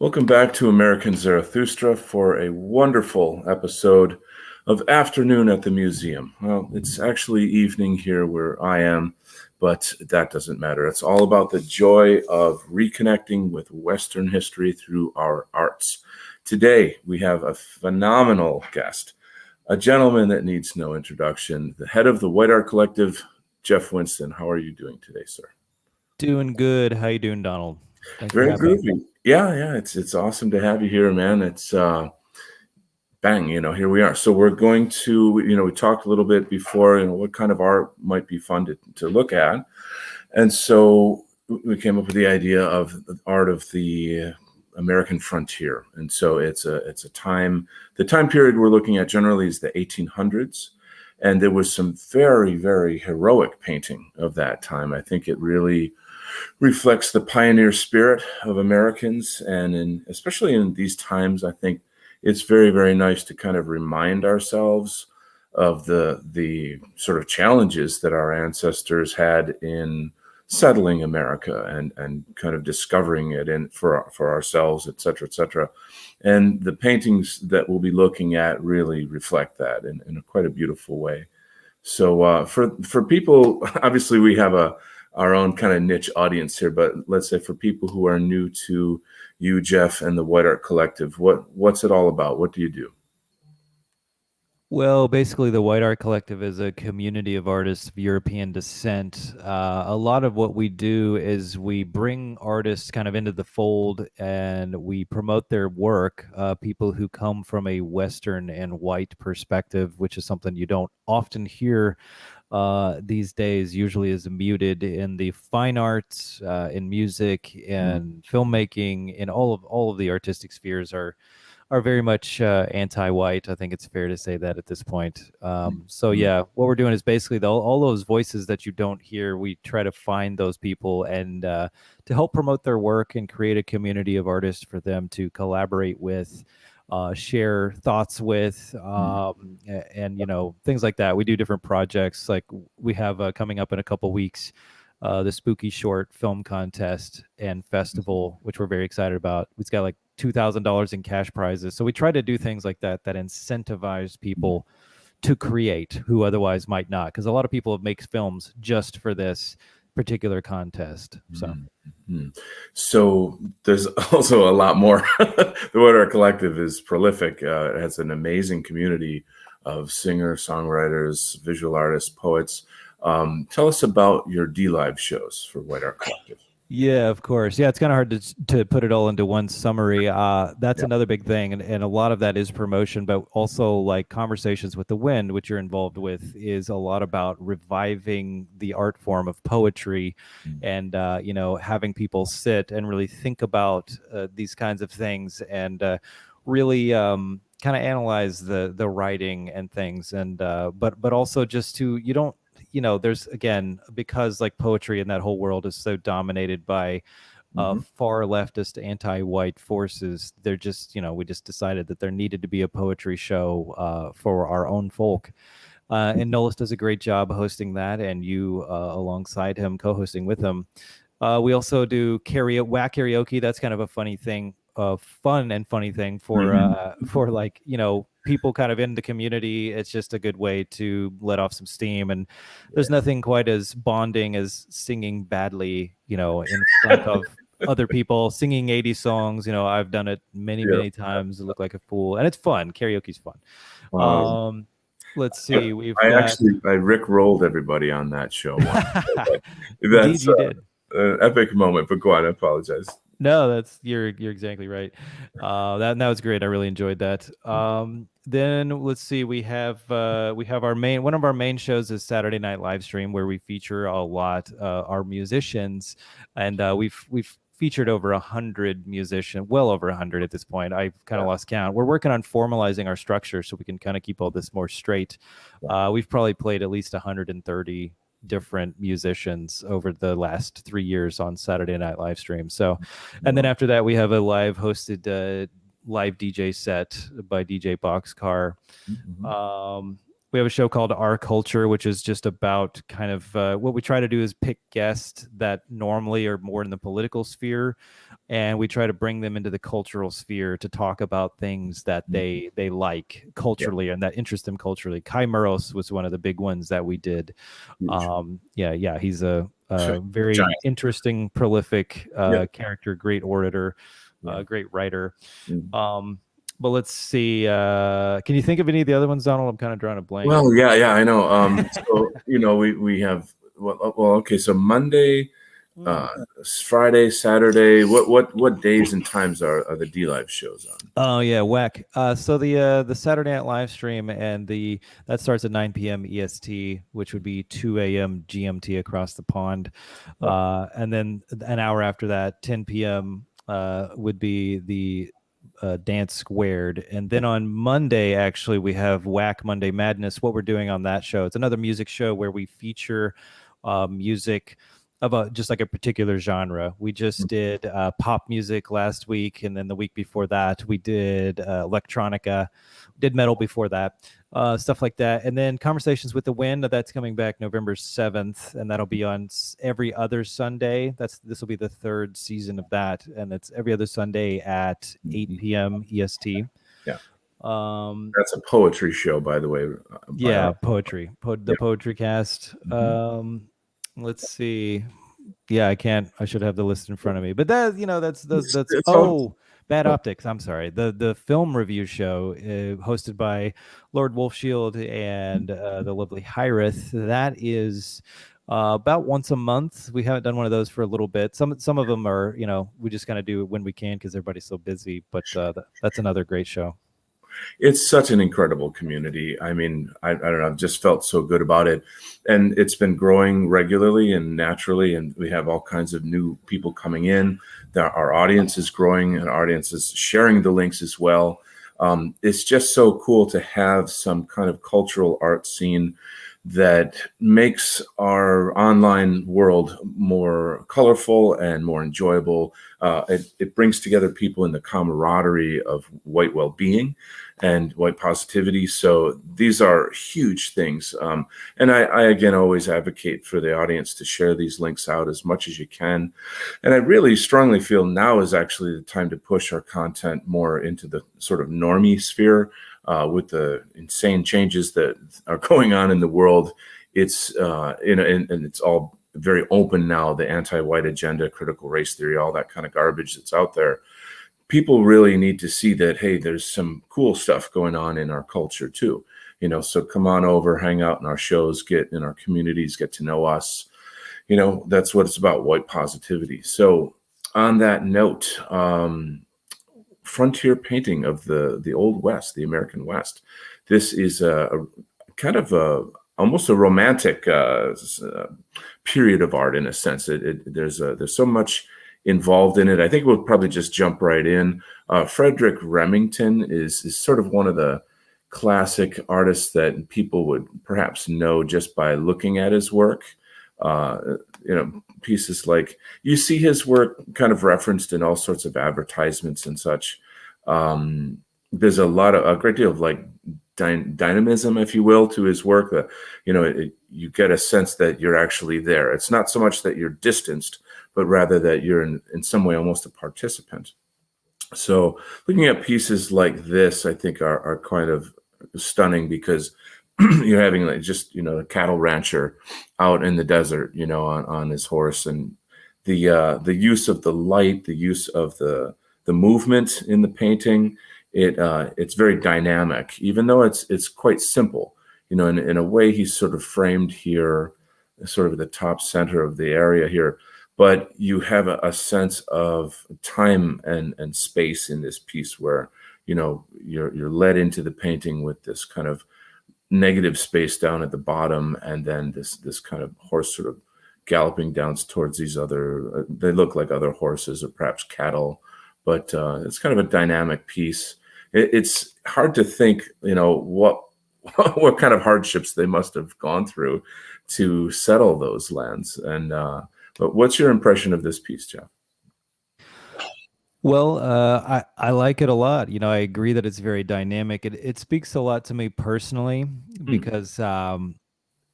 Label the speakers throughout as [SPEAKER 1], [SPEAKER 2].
[SPEAKER 1] Welcome back to American Zarathustra for a wonderful episode of Afternoon at the Museum. Well, it's actually evening here where I am, but that doesn't matter. It's all about the joy of reconnecting with Western history through our arts. Today, we have a phenomenal guest, a gentleman that needs no introduction, the head of the White Art Collective, Jeff Winston. How are you doing today, sir?
[SPEAKER 2] Doing good. How you doing, Donald? Thanks for
[SPEAKER 1] Very
[SPEAKER 2] having me.
[SPEAKER 1] groovy. Yeah, it's awesome to have you here, man. It's bang, here we are. So we're going to, we talked a little bit before, what kind of art might be fun to look at. And so we came up with the idea of the art of the American frontier. And so it's a time, the time period we're looking at generally is the 1800s. And there was some very, very heroic painting of that time. I think it really reflects the pioneer spirit of Americans. And especially in these times, I think it's very, very nice to kind of remind ourselves of the sort of challenges that our ancestors had in settling America and kind of discovering it for ourselves, et cetera, et cetera. And the paintings that we'll be looking at really reflect that in a quite a beautiful way. So for people, obviously we have our own kind of niche audience here, but let's say for people who are new to you, Jeff, and the White Art Collective, what's it all about? What do you do?
[SPEAKER 2] Well, basically, the White Art Collective is a community of artists of European descent. A lot of what we do is we bring artists kind of into the fold and we promote their work. People who come from a Western and white perspective, which is something you don't often hear these days, usually is muted in the fine arts, in music, and filmmaking, in all of the artistic spheres are very much anti-white. I think it's fair to say that at this point. So yeah, what we're doing is basically all those voices that you don't hear. We try to find those people and to help promote their work and create a community of artists for them to collaborate with. Share thoughts with, and things like that. We do different projects. Like we have coming up in a couple weeks, the Spooky Short Film Contest and Festival, which we're very excited about. It's got like $2,000 in cash prizes. So we try to do things like that incentivize people to create who otherwise might not, because a lot of people make films just for this particular contest.
[SPEAKER 1] So there's also a lot more. The White Art Collective is prolific. It has an amazing community of singers, songwriters, visual artists, poets. Tell us about your D-Live shows for White Art Collective.
[SPEAKER 2] Yeah, of course. Yeah, it's kind of hard to put it all into one summary. That's another big thing, and a lot of that is promotion, but also like Conversations with the Wind, which you're involved with, is a lot about reviving the art form of poetry, and having people sit and really think about these kinds of things, and really kind of analyze the writing and things, and but also just to there's, again, because like poetry and that whole world is so dominated by far leftist anti-white forces. They're just, we just decided that there needed to be a poetry show for our own folk. And Nolis does a great job hosting that, and you alongside him, co-hosting with him. We also do whack karaoke. That's kind of a funny thing, fun and funny thing for like, people kind of in the community. It's just a good way to let off some steam, and there's nothing quite as bonding as singing badly, in front of other people, singing 80 songs. I've done it many times. It look like a fool, and it's fun. Karaoke's fun. Let's see.
[SPEAKER 1] I Rick rolled everybody on that show once.
[SPEAKER 2] Indeed, you did.
[SPEAKER 1] An epic moment, but go on. I apologize.
[SPEAKER 2] No, you're exactly right. That was great. I really enjoyed that. Then let's see. We have one of our main shows is Saturday Night Live Stream, where we feature a lot our musicians, and we've featured over 100 musicians, well over 100 at this point. I've kind of lost count. We're working on formalizing our structure so we can kind of keep all this more straight. We've probably played at least 130 different musicians over the last 3 years on Saturday Night Live Stream. So, and then after that, we have a live hosted live DJ set by DJ Boxcar. We have a show called Our Culture, which is just about kind of what we try to do is pick guests that normally are more in the political sphere, and we try to bring them into the cultural sphere to talk about things that they like culturally and that interest them culturally. Kai Murros was one of the big ones that we did. Yeah, he's a very
[SPEAKER 1] Giant.
[SPEAKER 2] interesting, prolific character, great orator, great writer. But let's see. Can you think of any of the other ones, Donald? I'm kind of drawing a blank.
[SPEAKER 1] Well, yeah, I know. So we have okay. So Monday, Friday, Saturday. What days and times are the D Live shows on?
[SPEAKER 2] Oh yeah, whack. So the Saturday night live stream that starts at 9 p.m. EST, which would be 2 a.m. GMT across the pond, and then an hour after that, 10 p.m. Would be the Dance Squared. And then on Monday, actually, we have Whack Monday Madness. What we're doing on that show, it's another music show where we feature music of just like a particular genre. We just did pop music last week, and then the week before that we did electronica, did metal before that, stuff like that. And then Conversations with the Wind, that's coming back November 7th, and that'll be on every other Sunday. This will be the third season of that, and it's every other Sunday at 8 p.m. EST.
[SPEAKER 1] Yeah. That's a poetry show, by the way.
[SPEAKER 2] Poetry. The Poetry Cast. Let's see. Yeah, I should have the list in front of me. But that's Bad Optics. I'm sorry. The film review show hosted by Lord Wolfshield and the lovely Hyrith. That is about once a month. We haven't done one of those for a little bit. Some of them are, we just kind of do it when we can because everybody's so busy. But that's another great show.
[SPEAKER 1] It's such an incredible community. I mean, I don't know, I've just felt so good about it. And it's been growing regularly and naturally, and we have all kinds of new people coming in. Our audience is growing, and our audience is sharing the links as well. It's just so cool to have some kind of cultural art scene that makes our online world more colorful and more enjoyable. It brings together people in the camaraderie of white well-being and white positivity. So these are huge things. And I again, always advocate for the audience to share these links out as much as you can. And I really strongly feel now is actually the time to push our content more into the sort of normie sphere. With the insane changes that are going on in the world, it's and it's all very open now. The anti-white agenda, critical race theory, all that kind of garbage that's out there. People really need to see that, hey, there's some cool stuff going on in our culture too. So come on over, hang out in our shows, get in our communities, get to know us. That's what it's about, white positivity. So on that note, frontier painting of the Old West, the American West. This is a kind of almost a romantic period of art in a sense. There's so much involved in it. I think we'll probably just jump right in. Frederick Remington is sort of one of the classic artists that people would perhaps know just by looking at his work. Pieces like you see his work kind of referenced in all sorts of advertisements and such. There's a great deal of like dynamism, if you will, to his work. You get a sense that you're actually there. It's not so much that you're distanced, but rather that you're in some way almost a participant. So looking at pieces like this, I think are kind of stunning because you're having like just a cattle rancher out in the desert, on his horse, and the use of the light, the use of the movement in the painting. It's very dynamic, even though it's quite simple. In a way, he's sort of framed here, sort of the top center of the area here. But you have a sense of time and space in this piece where you're led into the painting with this kind of negative space down at the bottom, and then this kind of horse sort of galloping down towards these other. They look like other horses or perhaps cattle, but it's kind of a dynamic piece. It's hard to think, what kind of hardships they must have gone through to settle those lands. And but what's your impression of this piece, Jeff?
[SPEAKER 2] Well, I like it a lot. You know, I agree that it's very dynamic. It speaks a lot to me personally
[SPEAKER 1] Mm,
[SPEAKER 2] because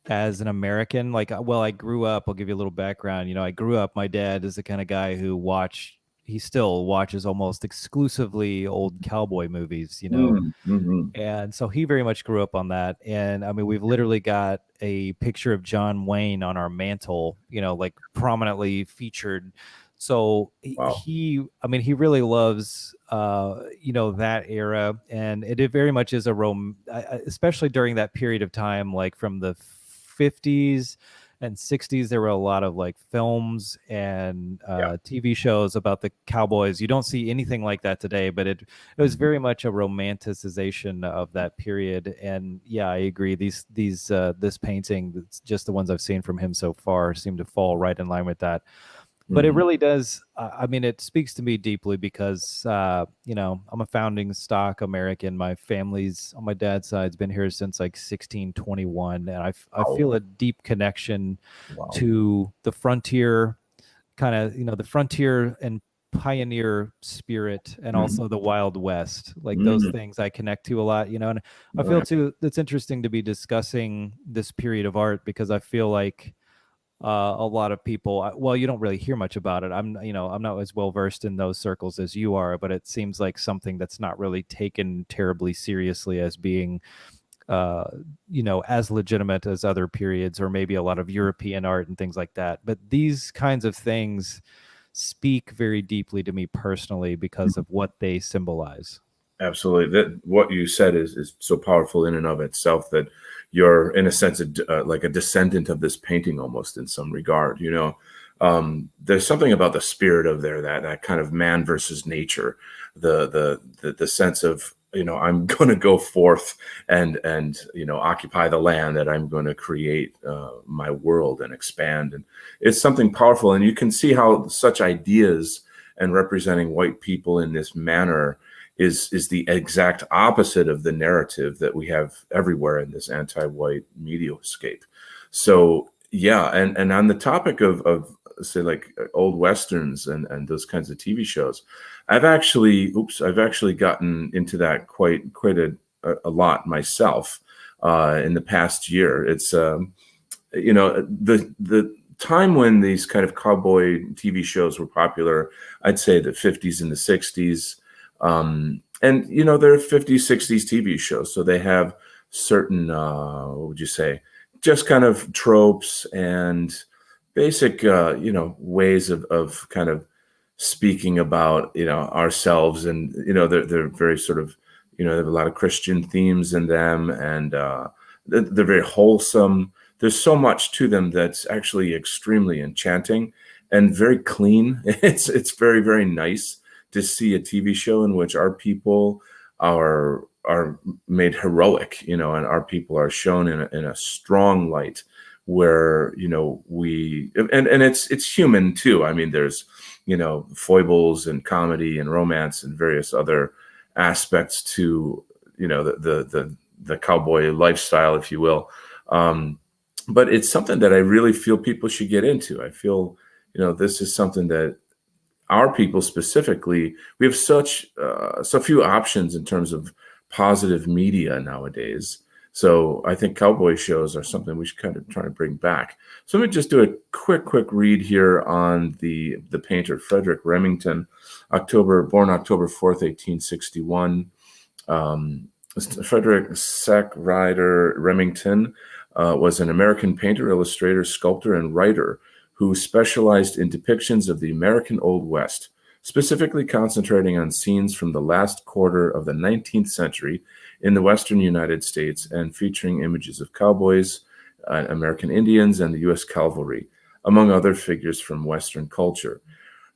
[SPEAKER 2] as an American, like, well, I grew up, I'll give you a little background. You know, I grew up, my dad is the kind of guy he still watches almost exclusively old cowboy movies, you know.
[SPEAKER 1] mm, mhm.
[SPEAKER 2] And so he very much grew up on that. And I mean, we've literally got a picture of John Wayne on our mantle, you know, like prominently featured. So
[SPEAKER 1] Wow.
[SPEAKER 2] I mean, he really loves, you know, that era. And it very much is especially during that period of time, like from the 50s and 60s, there were a lot of like films and
[SPEAKER 1] Yeah.
[SPEAKER 2] TV shows about the cowboys. You don't see anything like that today, but it was
[SPEAKER 1] Mhm.
[SPEAKER 2] very much a romanticization of that period. And yeah, I agree. This painting, that's just the ones I've seen from him so far, seem to fall right in line with that. But it
[SPEAKER 1] Mhm.
[SPEAKER 2] really does. I mean, it speaks to me deeply because you know, I'm a founding stock American. My family's on my dad's side's been here since like 1621, and I
[SPEAKER 1] Wow.
[SPEAKER 2] feel a deep connection
[SPEAKER 1] Wow.
[SPEAKER 2] to the frontier, kind of, you know, the frontier and pioneer spirit, and
[SPEAKER 1] Mhm.
[SPEAKER 2] also the Wild West. Like those
[SPEAKER 1] Mm.
[SPEAKER 2] things I connect to a lot, you know. And I feel
[SPEAKER 1] Right.
[SPEAKER 2] too it's interesting to be discussing this period of art because I feel like a lot of people, well, you don't really hear much about it. You know, I'm not as well versed in those circles as you are, but it seems like something that's not really taken terribly seriously as being uh, you know, as legitimate as other periods or maybe a lot of European art and things like that. But these kinds of things speak very deeply to me personally because of what they symbolize.
[SPEAKER 1] Absolutely. That what you said is so powerful in and of itself that you're in a sense like a descendant of this painting almost in some regard. You know, there's something about the spirit of there that kind of man versus nature, the sense of I'm going to go forth and occupy the land that I'm going to create my world and expand, and it's something powerful. And you can see how such ideas and representing white people in this manner is the exact opposite of the narrative that we have everywhere in this anti-white mediascape. So yeah, and on the topic of say like old westerns and those kinds of TV shows, I've actually gotten into that quite a lot myself in the past year. It's the time when these kind of cowboy TV shows were popular, I'd say the 50s and the 60s. And they're 50s, 60s TV shows, so they have certain what would you say, just kind of tropes and basic ways of kind of speaking about ourselves, and they're very sort of they have a lot of Christian themes in them, and they're very wholesome. There's so much to them that's actually extremely enchanting and very clean. It's very, very nice to see a TV show in which our people are made heroic, and our people are shown in a strong light where we and it's human too. I mean, there's foibles and comedy and romance and various other aspects to the cowboy lifestyle, if you will. Um, but it's something that I really feel people should get into. I feel, this is something that our people specifically, we have so few options in terms of positive media nowadays. So I think cowboy shows are something we should kind of try to bring back. So let me just do a quick read here on the painter Frederick Remington, born October 4th, 1861. Um, Frederick Sackrider Remington was an American painter, illustrator, sculptor, and writer who specialized in depictions of the American Old West, specifically concentrating on scenes from the last quarter of the 19th century in the western United States and featuring images of cowboys, American Indians, and the U.S. cavalry, among other figures from Western culture.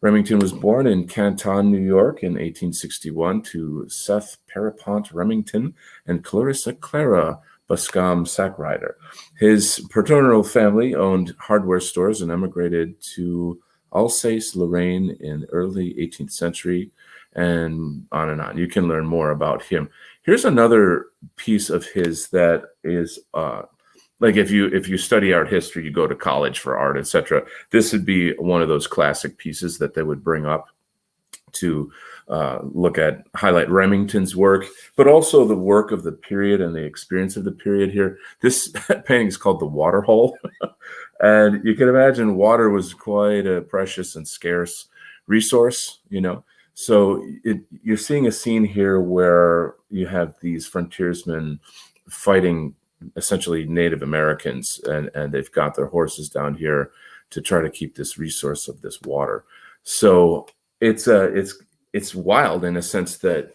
[SPEAKER 1] Remington was born in Canton, New York in 1861 to Seth Pierpont Remington and Clarissa Clara Bascom Sackrider. His paternal family owned hardware stores and emigrated to Alsace, Lorraine in early 18th century, and on and on. You can learn more about him. Here's another piece of his that is like if you study art history, you go to college for art, etc. This would be one of those classic pieces that they would bring up. to look at highlight Remington's work, but also the work of the period and the experience of the period here. This painting is called the Waterhole. And you can imagine water was quite a precious and scarce resource, So you're seeing a scene here where you have these frontiersmen fighting essentially Native Americans, and they've got their horses down here to try to keep this resource of this water. So it's wild in a sense that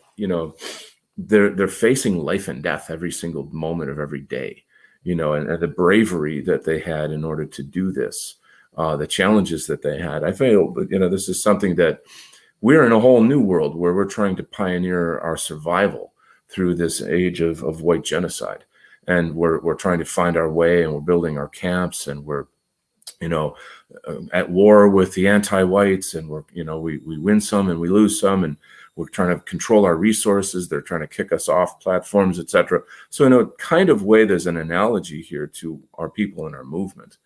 [SPEAKER 1] they're facing life and death every single moment of every day, and the bravery that they had in order to do this, the challenges that they had. I feel, this is something that we're in a whole new world where we're trying to pioneer our survival through this age of white genocide, and we're trying to find our way, and we're building our camps, and we're at war with the anti-whites, and we win some and we lose some, and we're trying to control our resources. They're trying to kick us off platforms, etc. So in a kind of way, there's an analogy here to our people and our movement.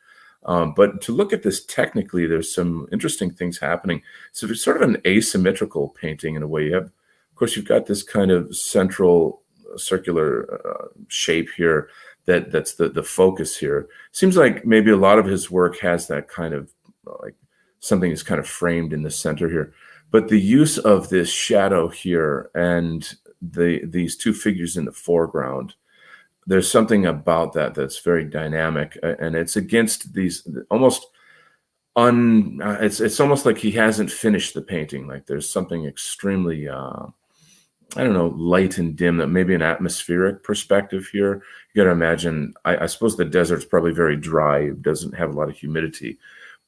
[SPEAKER 1] But to look at this technically, there's some interesting things happening. So it's sort of an asymmetrical painting in a way. Of course, you've got this kind of central circular shape here that's the focus here. Seems like maybe a lot of his work has that kind of like something is kind of framed in the center here. But the use of this shadow here and these two figures in the foreground, there's something about that that's very dynamic, and it's against these almost it's almost like he hasn't finished the painting. Like there's something extremely I don't know, light and dim, that maybe an atmospheric perspective here. You got to imagine, I suppose the desert's probably very dry. It doesn't have a lot of humidity,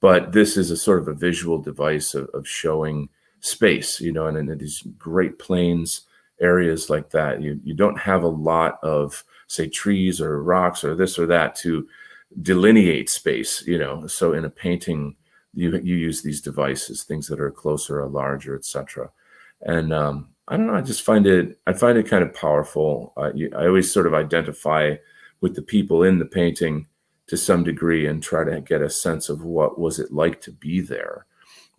[SPEAKER 1] but this is a sort of a visual device of showing space, and in these great plains areas like that, you don't have a lot of, say, trees or rocks or this or that to delineate space, So in a painting, you use these devices, things that are closer or larger, etc. And I don't know. I find it kind of powerful. I always sort of identify with the people in the painting to some degree and try to get a sense of what was it like to be there.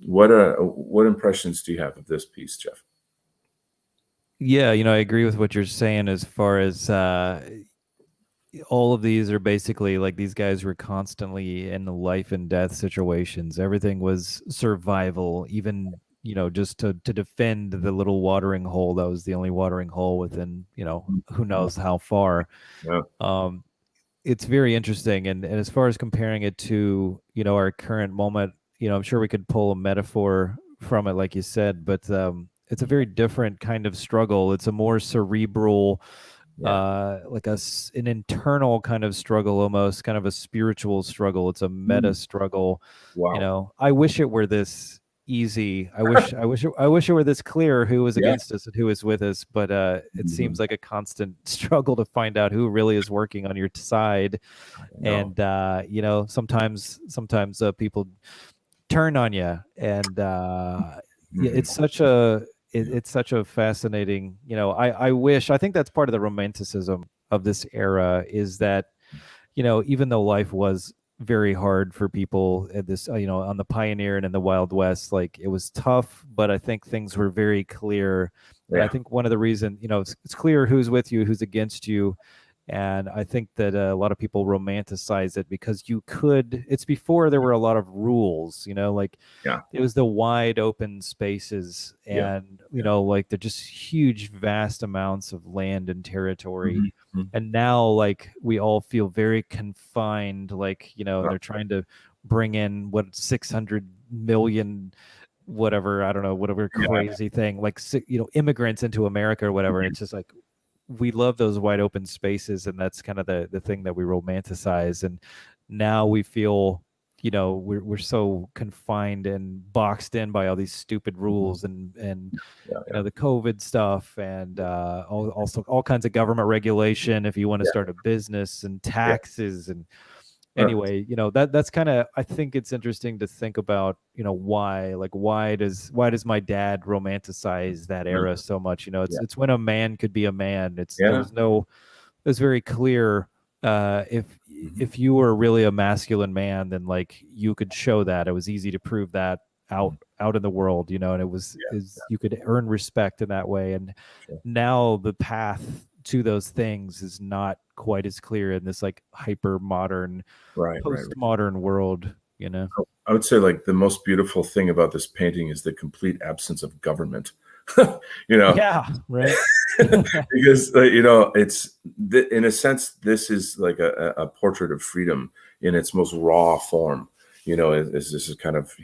[SPEAKER 1] What impressions do you have of this piece, Jeff?
[SPEAKER 2] Yeah, I agree with what you're saying as far as all of these are basically like these guys were constantly in the life and death situations. Everything was survival, even just to defend the little watering hole that was the only watering hole within who knows how far.
[SPEAKER 1] Yeah.
[SPEAKER 2] It's very interesting, and as far as comparing it to our current moment, I'm sure we could pull a metaphor from it, like you said, but it's a very different kind of struggle. It's a more cerebral, like an internal kind of struggle, almost kind of a spiritual struggle. It's a meta struggle.
[SPEAKER 1] Wow.
[SPEAKER 2] I wish it were this easy. I wish it were this clear who was against us and who is with us, but it seems like a constant struggle to find out who really is working on your side. And sometimes people turn on you, and it's such a fascinating, I think that's part of the romanticism of this era, is that even though life was very hard for people at this, on the Pioneer and in the Wild West, like it was tough, but I think things were very clear. And I think one of the reasons, it's clear who's with you, who's against you. And I think that a lot of people romanticize it because it's before there were a lot of rules, like it was the wide open spaces, and, like they're just huge, vast amounts of land and territory. And now, like, we all feel very confined, like, they're trying to bring in 600 million, whatever, I don't know, whatever crazy thing, like, immigrants into America or whatever. And it's just like, we love those wide open spaces, and that's kind of the thing that we romanticize. And now we feel, we're so confined and boxed in by all these stupid rules and the COVID stuff, and also all kinds of government regulation if you want to start a business, and taxes. And anyway, that's kind of, I think it's interesting to think about, why does my dad romanticize that era so much? It's when a man could be a man. It's very clear. If you were really a masculine man, then like you could show that. It was easy to prove that out out in the world, and it was
[SPEAKER 1] Yeah.
[SPEAKER 2] is you could earn respect in that way. And
[SPEAKER 1] Sure.
[SPEAKER 2] now the path to those things is not quite as clear in this like hyper modern,
[SPEAKER 1] Right. Right.
[SPEAKER 2] postmodern world.
[SPEAKER 1] I would say like the most beautiful thing about this painting is the complete absence of government. you know,
[SPEAKER 2] Yeah, right.
[SPEAKER 1] because it's in a sense this is like a portrait of freedom in its most raw form. This is kind of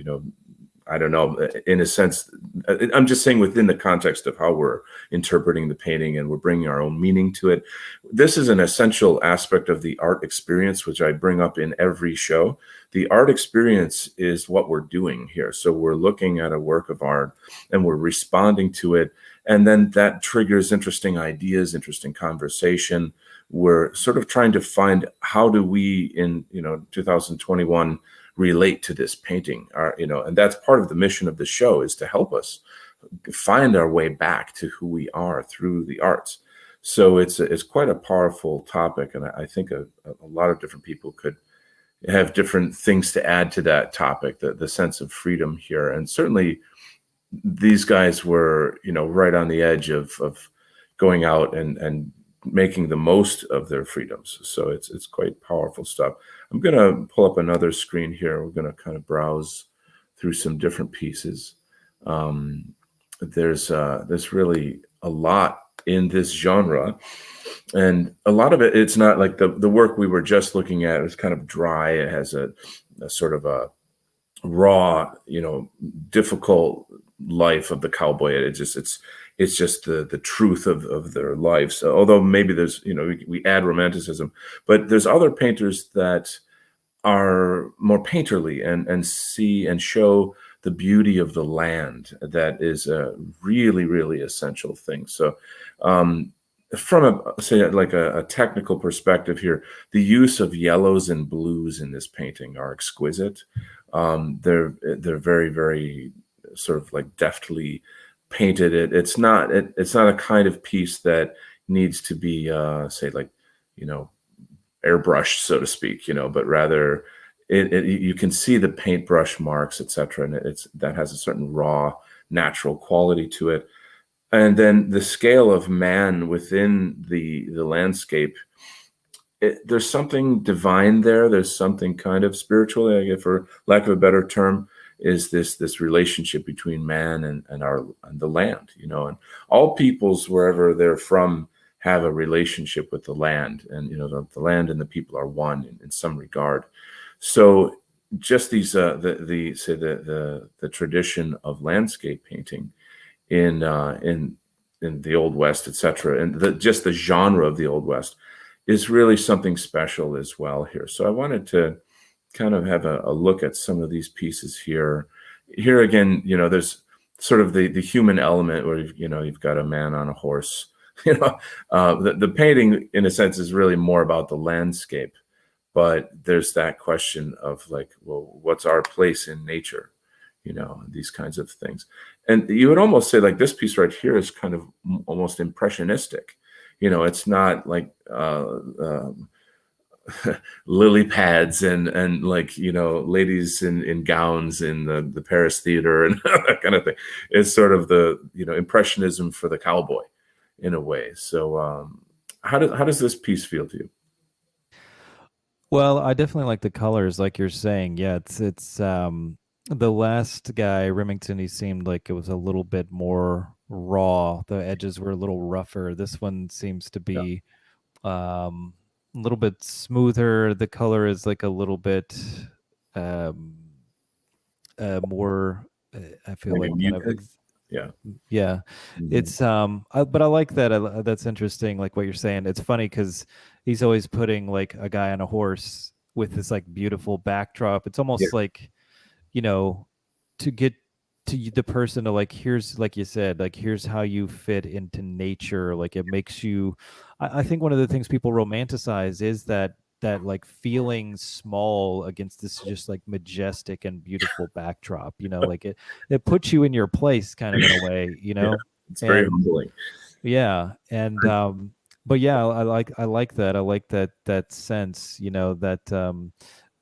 [SPEAKER 1] I don't know, in a sense, I'm just saying within the context of how we're interpreting the painting and we're bringing our own meaning to it. This is an essential aspect of the art experience, which I bring up in every show. The art experience is what we're doing here. So we're looking at a work of art and we're responding to it. And then that triggers interesting ideas, interesting conversation. We're sort of trying to find how do we in 2021 relate to this painting, and that's part of the mission of the show, is to help us find our way back to who we are through the arts. So it's quite a powerful topic, and I think a lot of different people could have different things to add to that topic, the sense of freedom here. And certainly these guys were right on the edge of going out and making the most of their freedoms. So it's quite powerful stuff. I'm going to pull up another screen here. We're going to kind of browse through some different pieces. There's really a lot in this genre, and a lot of it's not like the work we were just looking at is kind of dry. It has a sort of a raw, difficult life of the cowboy. It's just the truth of their lives. So, although maybe there's we add romanticism, but there's other painters that are more painterly and see and show the beauty of the land. That is a really, really essential thing. So from a technical perspective here, the use of yellows and blues in this painting are exquisite. They're very, very sort of like deftly painted. It's not a kind of piece that needs to be airbrushed, so to speak, but rather you can see the paintbrush marks, etc., and that has a certain raw, natural quality to it. And then the scale of man within the landscape, there's something divine there. There's something kind of spiritual, I guess, for lack of a better term, is this relationship between man and the land, and all peoples wherever they're from have a relationship with the land, and the land and the people are one in some regard. So just these the tradition of landscape painting in the Old West, etc., and just the genre of the Old West is really something special as well here. So I wanted to kind of have a look at some of these pieces here. Here again, there's sort of the human element where you've got a man on a horse. The painting in a sense is really more about the landscape, but there's that question of like, well, what's our place in nature? These kinds of things. And you would almost say like this piece right here is kind of almost impressionistic. It's not like lily pads and like ladies in gowns in the Paris theater and that kind of thing. It's sort of the impressionism for the cowboy in a way. So how does this piece feel to you?
[SPEAKER 2] Well, I definitely like the colors, like you're saying. Yeah, it's the last guy, Remington, he seemed like it was a little bit more raw. The edges were a little rougher. This one seems to
[SPEAKER 1] Yeah,
[SPEAKER 2] be a little bit smoother. The color is like a little bit um more I feel
[SPEAKER 1] like a
[SPEAKER 2] like kind of
[SPEAKER 1] muted. Yeah.
[SPEAKER 2] yeah.
[SPEAKER 1] Mhm.
[SPEAKER 2] It's but I like that. That's interesting, like what you're saying. It's funny because he's always putting like a guy on a horse with this like beautiful backdrop. It's
[SPEAKER 1] Yeah.
[SPEAKER 2] almost like, you know, to get to the person to like, here's, like you said, like here's how you fit into nature. Like it makes you, I think one of the things people romanticize is that like feeling small against this just like majestic and beautiful backdrop, like it puts you in your place kind of in a way,
[SPEAKER 1] Yeah. It's very
[SPEAKER 2] and
[SPEAKER 1] humbling.
[SPEAKER 2] yeah, and but yeah, I like that. I like that sense, that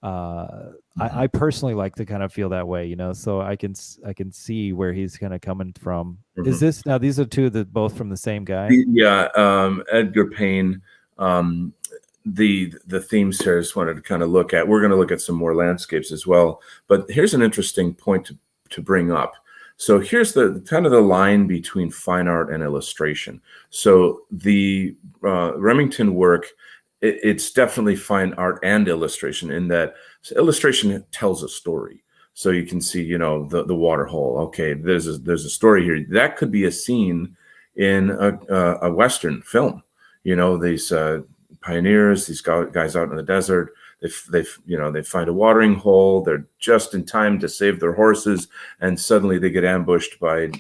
[SPEAKER 2] uh
[SPEAKER 1] Mhm.
[SPEAKER 2] I personally like to kind of feel that way, so I can see where he's kind of coming from. Is
[SPEAKER 1] Mhm.
[SPEAKER 2] this now, these are two that both from the same guy?
[SPEAKER 1] Yeah, Edgar Payne. Um, the themes here I just wanted to kind of look at. We're going to look at some more landscapes as well. But here's an interesting point to bring up. So here's the kind of the line between fine art and illustration. So the Remington work, it's definitely fine art and illustration in that illustration tells a story. So you can see, the Waterhole. Okay, there's a story here. That could be a scene in a Western film. These pioneers, these guys out in the desert. They find a watering hole. They're just in time to save their horses, and suddenly they get ambushed by,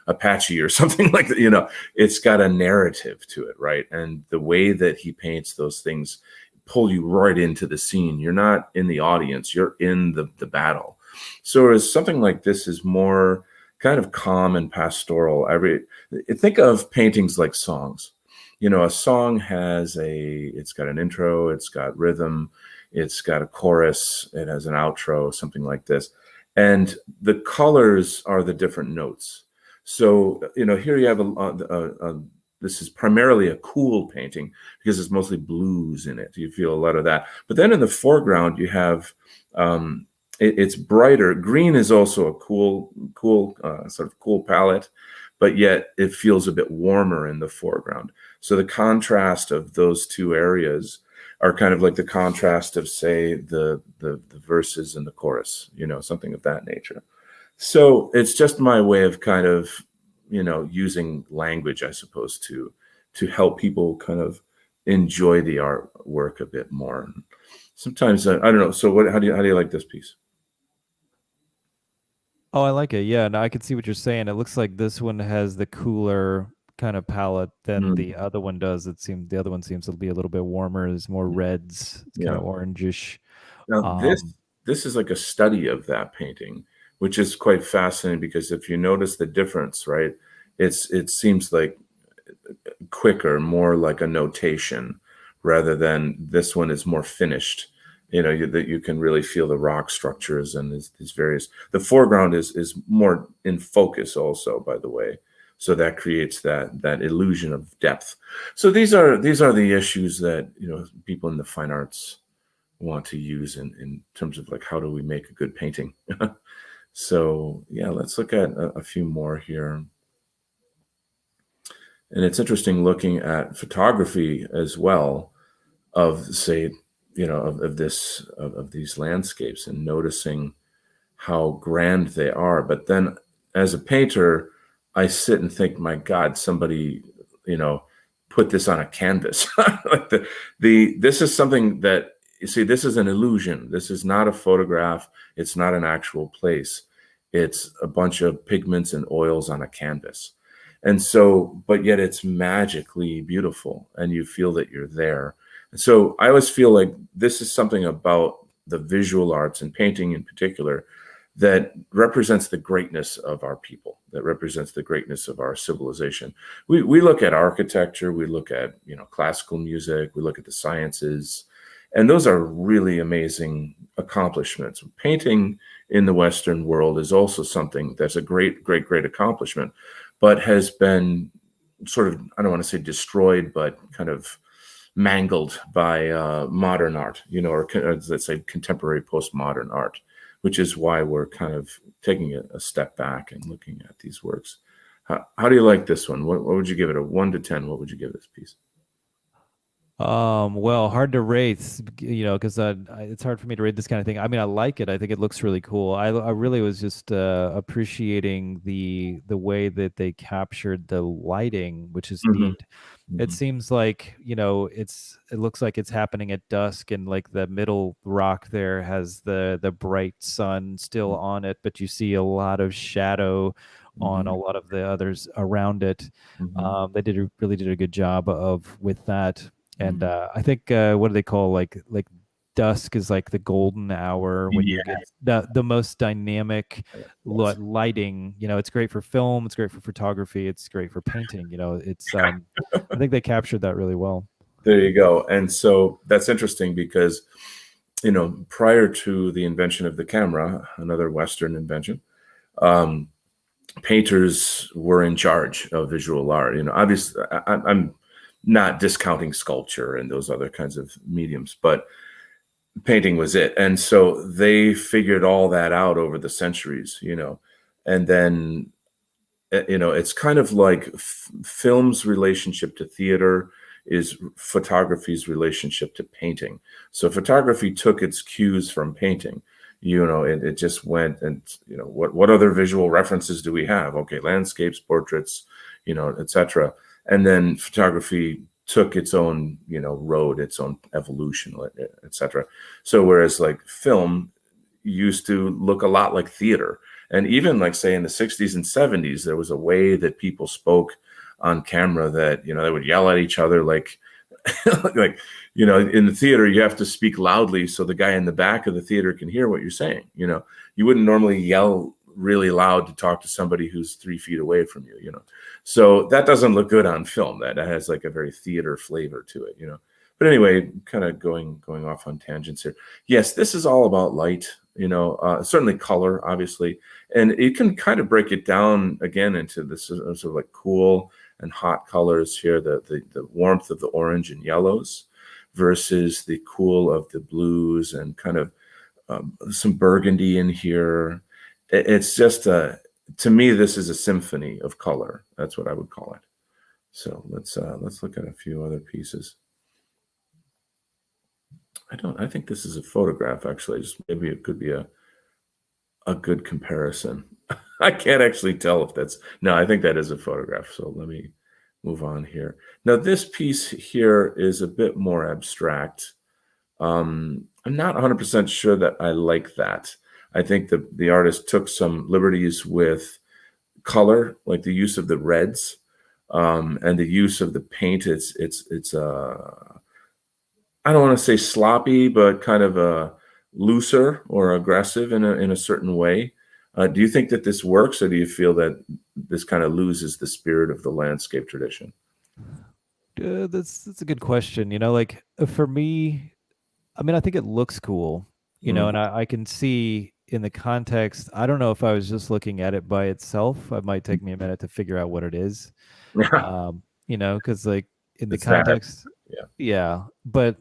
[SPEAKER 1] Apache or something like that. It's got a narrative to it, right? And the way that he paints those things pull you right into the scene. You're not in the audience; you're in the battle. So, as something like this is more kind of calm and pastoral. Think of paintings like songs. A song it's got an intro, it's got rhythm, it's got a chorus, it has an outro, something like this. And the colors are the different notes. So, here you have this is primarily a cool painting because it's mostly blues in it. You feel a lot of that. But then in the foreground, you have it's brighter. Green is also a cool sort of cool palette, but yet it feels a bit warmer in the foreground. So the contrast of those two areas are kind of like the contrast of, say, the verses and the chorus, something of that nature. So it's just my way of kind of, using language, I suppose, to help people kind of enjoy the artwork a bit more. Sometimes I don't know. So how do you like this piece?
[SPEAKER 2] Oh, I like it. Yeah, and I can see what you're saying. It looks like this one has the cooler kind of palette than
[SPEAKER 1] Mm,
[SPEAKER 2] the other one does. The other one seems to be a little bit warmer. There's more reds. It's kind
[SPEAKER 1] yeah.
[SPEAKER 2] of orangish.
[SPEAKER 1] Now
[SPEAKER 2] Um,
[SPEAKER 1] this is like a study of that painting, which is quite fascinating because if you notice the difference, right, it seems like quicker, more like a notation, rather than this one is more finished. That you can really feel the rock structures and these various. The foreground is more in focus, also, by the way, so that creates that illusion of depth. So these are the issues that people in the fine arts want to use in terms of like how do we make a good painting. So yeah, let's look at a few more here. And it's interesting looking at photography as well of, say, of these landscapes and noticing how grand they are. But then as a painter, I sit and think, my God, somebody, put this on a canvas. Like this is something that, you see, this is an illusion. This is not a photograph. It's not an actual place. It's a bunch of pigments and oils on a canvas. And so, but yet it's magically beautiful and you feel that you're there. And so I always feel like this is something about the visual arts and painting in particular that represents the greatness of our people, that represents the greatness of our civilization. We look at architecture, we look at classical music, we look at the sciences, and those are really amazing accomplishments. Painting in the Western world is also something that's a great, great, great accomplishment, but has been sort of, I don't want to say destroyed, but kind of mangled by modern art, or let's say contemporary postmodern art, which is why we're kind of taking a step back and looking at these works. How do you like this one? What would you give it? A 1 to 10? What would you give this piece?
[SPEAKER 2] well, hard to rate, because it's hard for me to rate this kind of thing. I mean, I like it. I think it looks really cool. I really was just appreciating the way that they captured the lighting, which is
[SPEAKER 1] Hmm.
[SPEAKER 2] neat. It
[SPEAKER 1] Hmm.
[SPEAKER 2] seems like, it looks like it's happening at dusk, and like the middle rock there has the bright sun still on it, but you see a lot of shadow on a
[SPEAKER 1] Hmm.
[SPEAKER 2] lot of the others around it.
[SPEAKER 1] Hmm.
[SPEAKER 2] Really did a good job of with that. And
[SPEAKER 1] Hmm.
[SPEAKER 2] I think what do they call, like dusk is like the golden hour when you get
[SPEAKER 1] Yes.
[SPEAKER 2] the most dynamic
[SPEAKER 1] Yes.
[SPEAKER 2] lighting. It's great for film, it's great for photography, it's great for painting. It's I think they captured that really well.
[SPEAKER 1] There you go. And so that's interesting because prior to the invention of the camera, another Western invention, um, painters were in charge of visual art. Obviously, I'm not discounting sculpture and those other kinds of mediums, but painting was it. And so they figured all that out over the centuries, and then it's kind of like film's relationship to theater is photography's relationship to painting. So photography took its cues from painting. It just went, and what other visual references do we have? Okay, landscapes, portraits, etc. And then photography took its own road, its own evolution, etc. So whereas like film used to look a lot like theater, and even like say in the 60s and 70s, there was a way that people spoke on camera that, they would yell at each other like, like, in the theater, you have to speak loudly so the guy in the back of the theater can hear what you're saying. You wouldn't normally yell really loud to talk to somebody who's 3 feet away from you, So that doesn't look good on film. That has like a very theater flavor to it, But anyway, kind of going off on tangents here. Yes, this is all about light, certainly color, obviously. And you can kind of break it down again into this sort of like cool and hot colors here, the warmth of the orange and yellows versus the cool of the blues and kind of some burgundy in here. It's just to me, this is a symphony of color. That's what I would call it. So let's look at a few other pieces. I think this is a photograph, actually. Just maybe it could be a good comparison. I can't actually tell if no, I think that is a photograph. So let me move on here. Now, this piece here is a bit more abstract. I'm not 100% sure that I like that. I think the artist took some liberties with color, like the use of the reds, and the use of the paint. It's I don't want to say sloppy, but kind of looser or aggressive in a certain way. Do you think that this works, or do you feel that this kind of loses the spirit of the landscape tradition?
[SPEAKER 2] That's a good question. Like for me, I mean, I think it looks cool, and
[SPEAKER 1] Mm.
[SPEAKER 2] I can see in the context. I don't know if I was just looking at it by itself. It might take me a minute to figure out what it is. Because like in the
[SPEAKER 1] It's that.
[SPEAKER 2] context,
[SPEAKER 1] Yeah.
[SPEAKER 2] yeah. But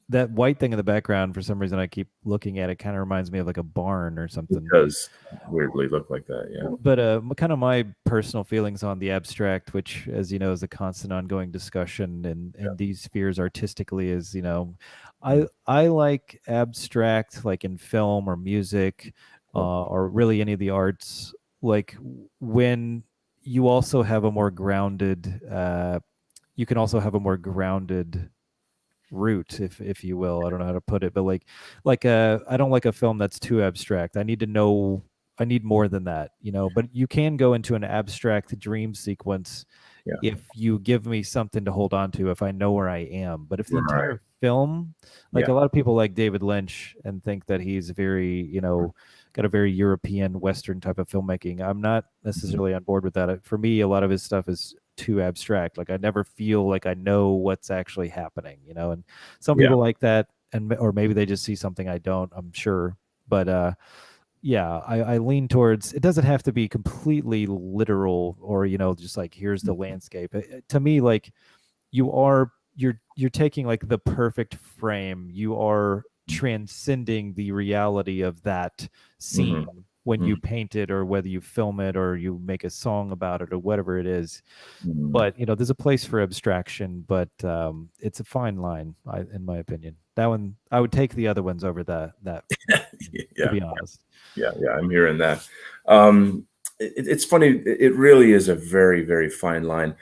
[SPEAKER 2] that white thing in the background, for some reason, I keep looking at it. Kind of reminds me of like a barn or
[SPEAKER 1] It
[SPEAKER 2] something.
[SPEAKER 1] does weirdly look like that. Yeah.
[SPEAKER 2] But kind of my personal feelings on the abstract, which, as you know, is a constant ongoing discussion in these spheres artistically, is I like abstract, like in film or music,
[SPEAKER 1] Cool.
[SPEAKER 2] or really any of the arts, like when you also have a more grounded, you can also have a more grounded root, if you will. I don't know how to put it, but I don't like a film that's too abstract. I need to know, I need more than that, but you can go into an abstract dream sequence
[SPEAKER 1] Yeah.
[SPEAKER 2] if you give me something to hold on to, if I know where I am. But if the
[SPEAKER 1] Right.
[SPEAKER 2] entire film, like
[SPEAKER 1] Yeah.
[SPEAKER 2] a lot of people like David Lynch and think that he's very, got a very European Western type of filmmaking, I'm not
[SPEAKER 1] Mhm.
[SPEAKER 2] necessarily on board with that. For me, a lot of his stuff is too abstract. Like I never feel like I know what's actually happening, and some
[SPEAKER 1] Yeah.
[SPEAKER 2] people like that, and or maybe they just see something I don't, I'm sure. But yeah, I lean towards, it doesn't have to be completely literal or, just like here's the landscape. To me, like you're taking like the perfect frame. You are transcending the reality of that
[SPEAKER 1] Hmm.
[SPEAKER 2] scene when you paint it, or whether you film it or you make a song about it or whatever it is.
[SPEAKER 1] Hmm.
[SPEAKER 2] But there's a place for abstraction, but it's a fine line, in my opinion. That one, I would take the other ones over that, to
[SPEAKER 1] Yeah.
[SPEAKER 2] be honest.
[SPEAKER 1] Yeah. I'm hearing that. It's funny. It really is a very, very fine line.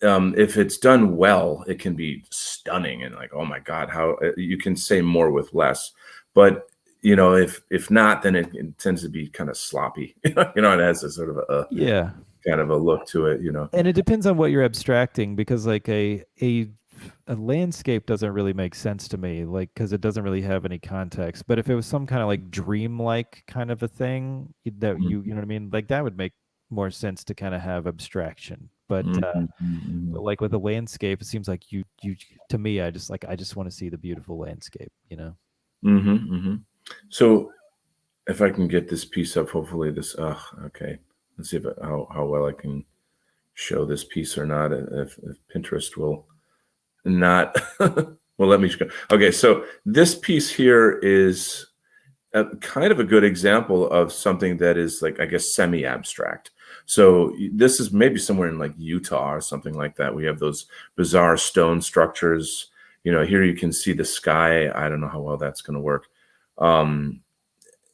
[SPEAKER 1] If it's done well, it can be stunning and like, oh my God, how you can say more with less. But if not, then it tends to be kind of sloppy. It has a sort of a
[SPEAKER 2] Yeah.
[SPEAKER 1] kind of a look to it.
[SPEAKER 2] And it depends on what you're abstracting, because like a landscape doesn't really make sense to me, like because it doesn't really have any context. But if it was some kind of like dreamlike kind of a thing that you know what I mean, like that would make more sense to kind of have abstraction. But like with a landscape, it seems like you to me, I just want to see the beautiful landscape.
[SPEAKER 1] Mm-hmm. So if I can get this piece up, hopefully this. Okay. Let's see how well I can show this piece or not. If Pinterest will not well, let me go. Okay, so this piece here is kind of a good example of something that is like, I guess, semi-abstract. So this is maybe somewhere in like Utah or something like that. We have those bizarre stone structures. Here you can see the sky. I don't know how well that's going to work.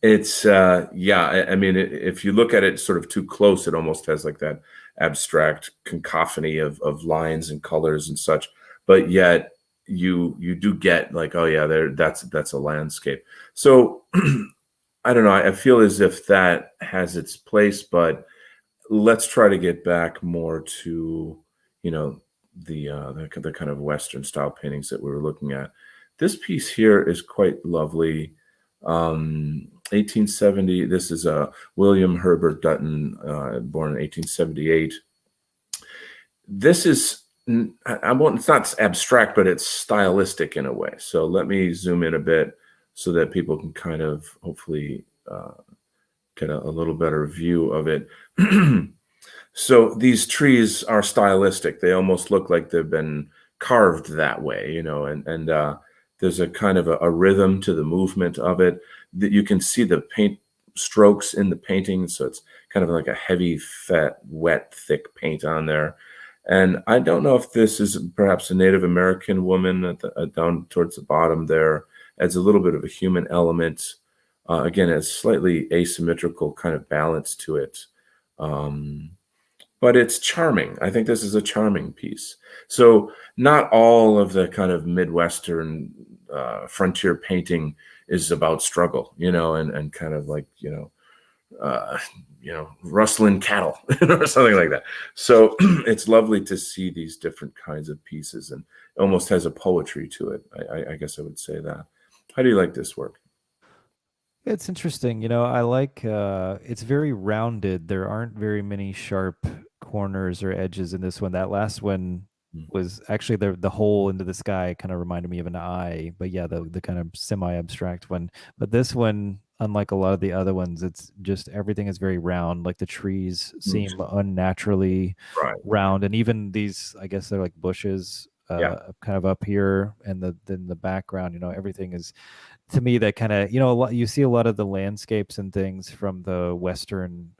[SPEAKER 1] It's yeah. I mean, if you look at it sort of too close, it almost has like that abstract cacophony of lines and colors and such. But yet you do get like, oh yeah, that's a landscape. So I don't know. I feel as if that has its place, but let's try to get back more to, the kind of Western style paintings that we were looking at. This piece here is quite lovely. 1870. This is William Herbert Dutton, born in 1878. This is, I won't, it's not abstract, but it's stylistic in a way. So let me zoom in a bit so that people can kind of hopefully get a little better view of it. So these trees are stylistic. They almost look like they've been carved that way, and there's a kind of a rhythm to the movement of it that you can see the paint strokes in the painting. So it's kind of like a heavy, fat, wet, thick paint on there. And I don't know if this is perhaps a Native American woman down towards the bottom there. Adds a little bit of a human element. Again, it's slightly asymmetrical kind of balance to it. But it's charming. I think this is a charming piece. So not all of the kind of Midwestern frontier painting is about struggle, and kind of like, rustling cattle or something like that. So it's lovely to see these different kinds of pieces, and almost has a poetry to it. I guess I would say that. How do you like this work?
[SPEAKER 2] It's interesting. I like it's very rounded. There aren't very many sharp corners or edges in this one. That last one was actually the hole into the sky kind of reminded me of an eye, but yeah, the kind of semi-abstract one. But this one, unlike a lot of the other ones, it's just everything is very round. Like the trees seem unnaturally
[SPEAKER 1] Right.
[SPEAKER 2] round, and even these, I guess they're like bushes,
[SPEAKER 1] Yeah.
[SPEAKER 2] kind of up here, and then the background. Everything is, to me, that kind of, a lot, you see a lot of the landscapes and things from the Western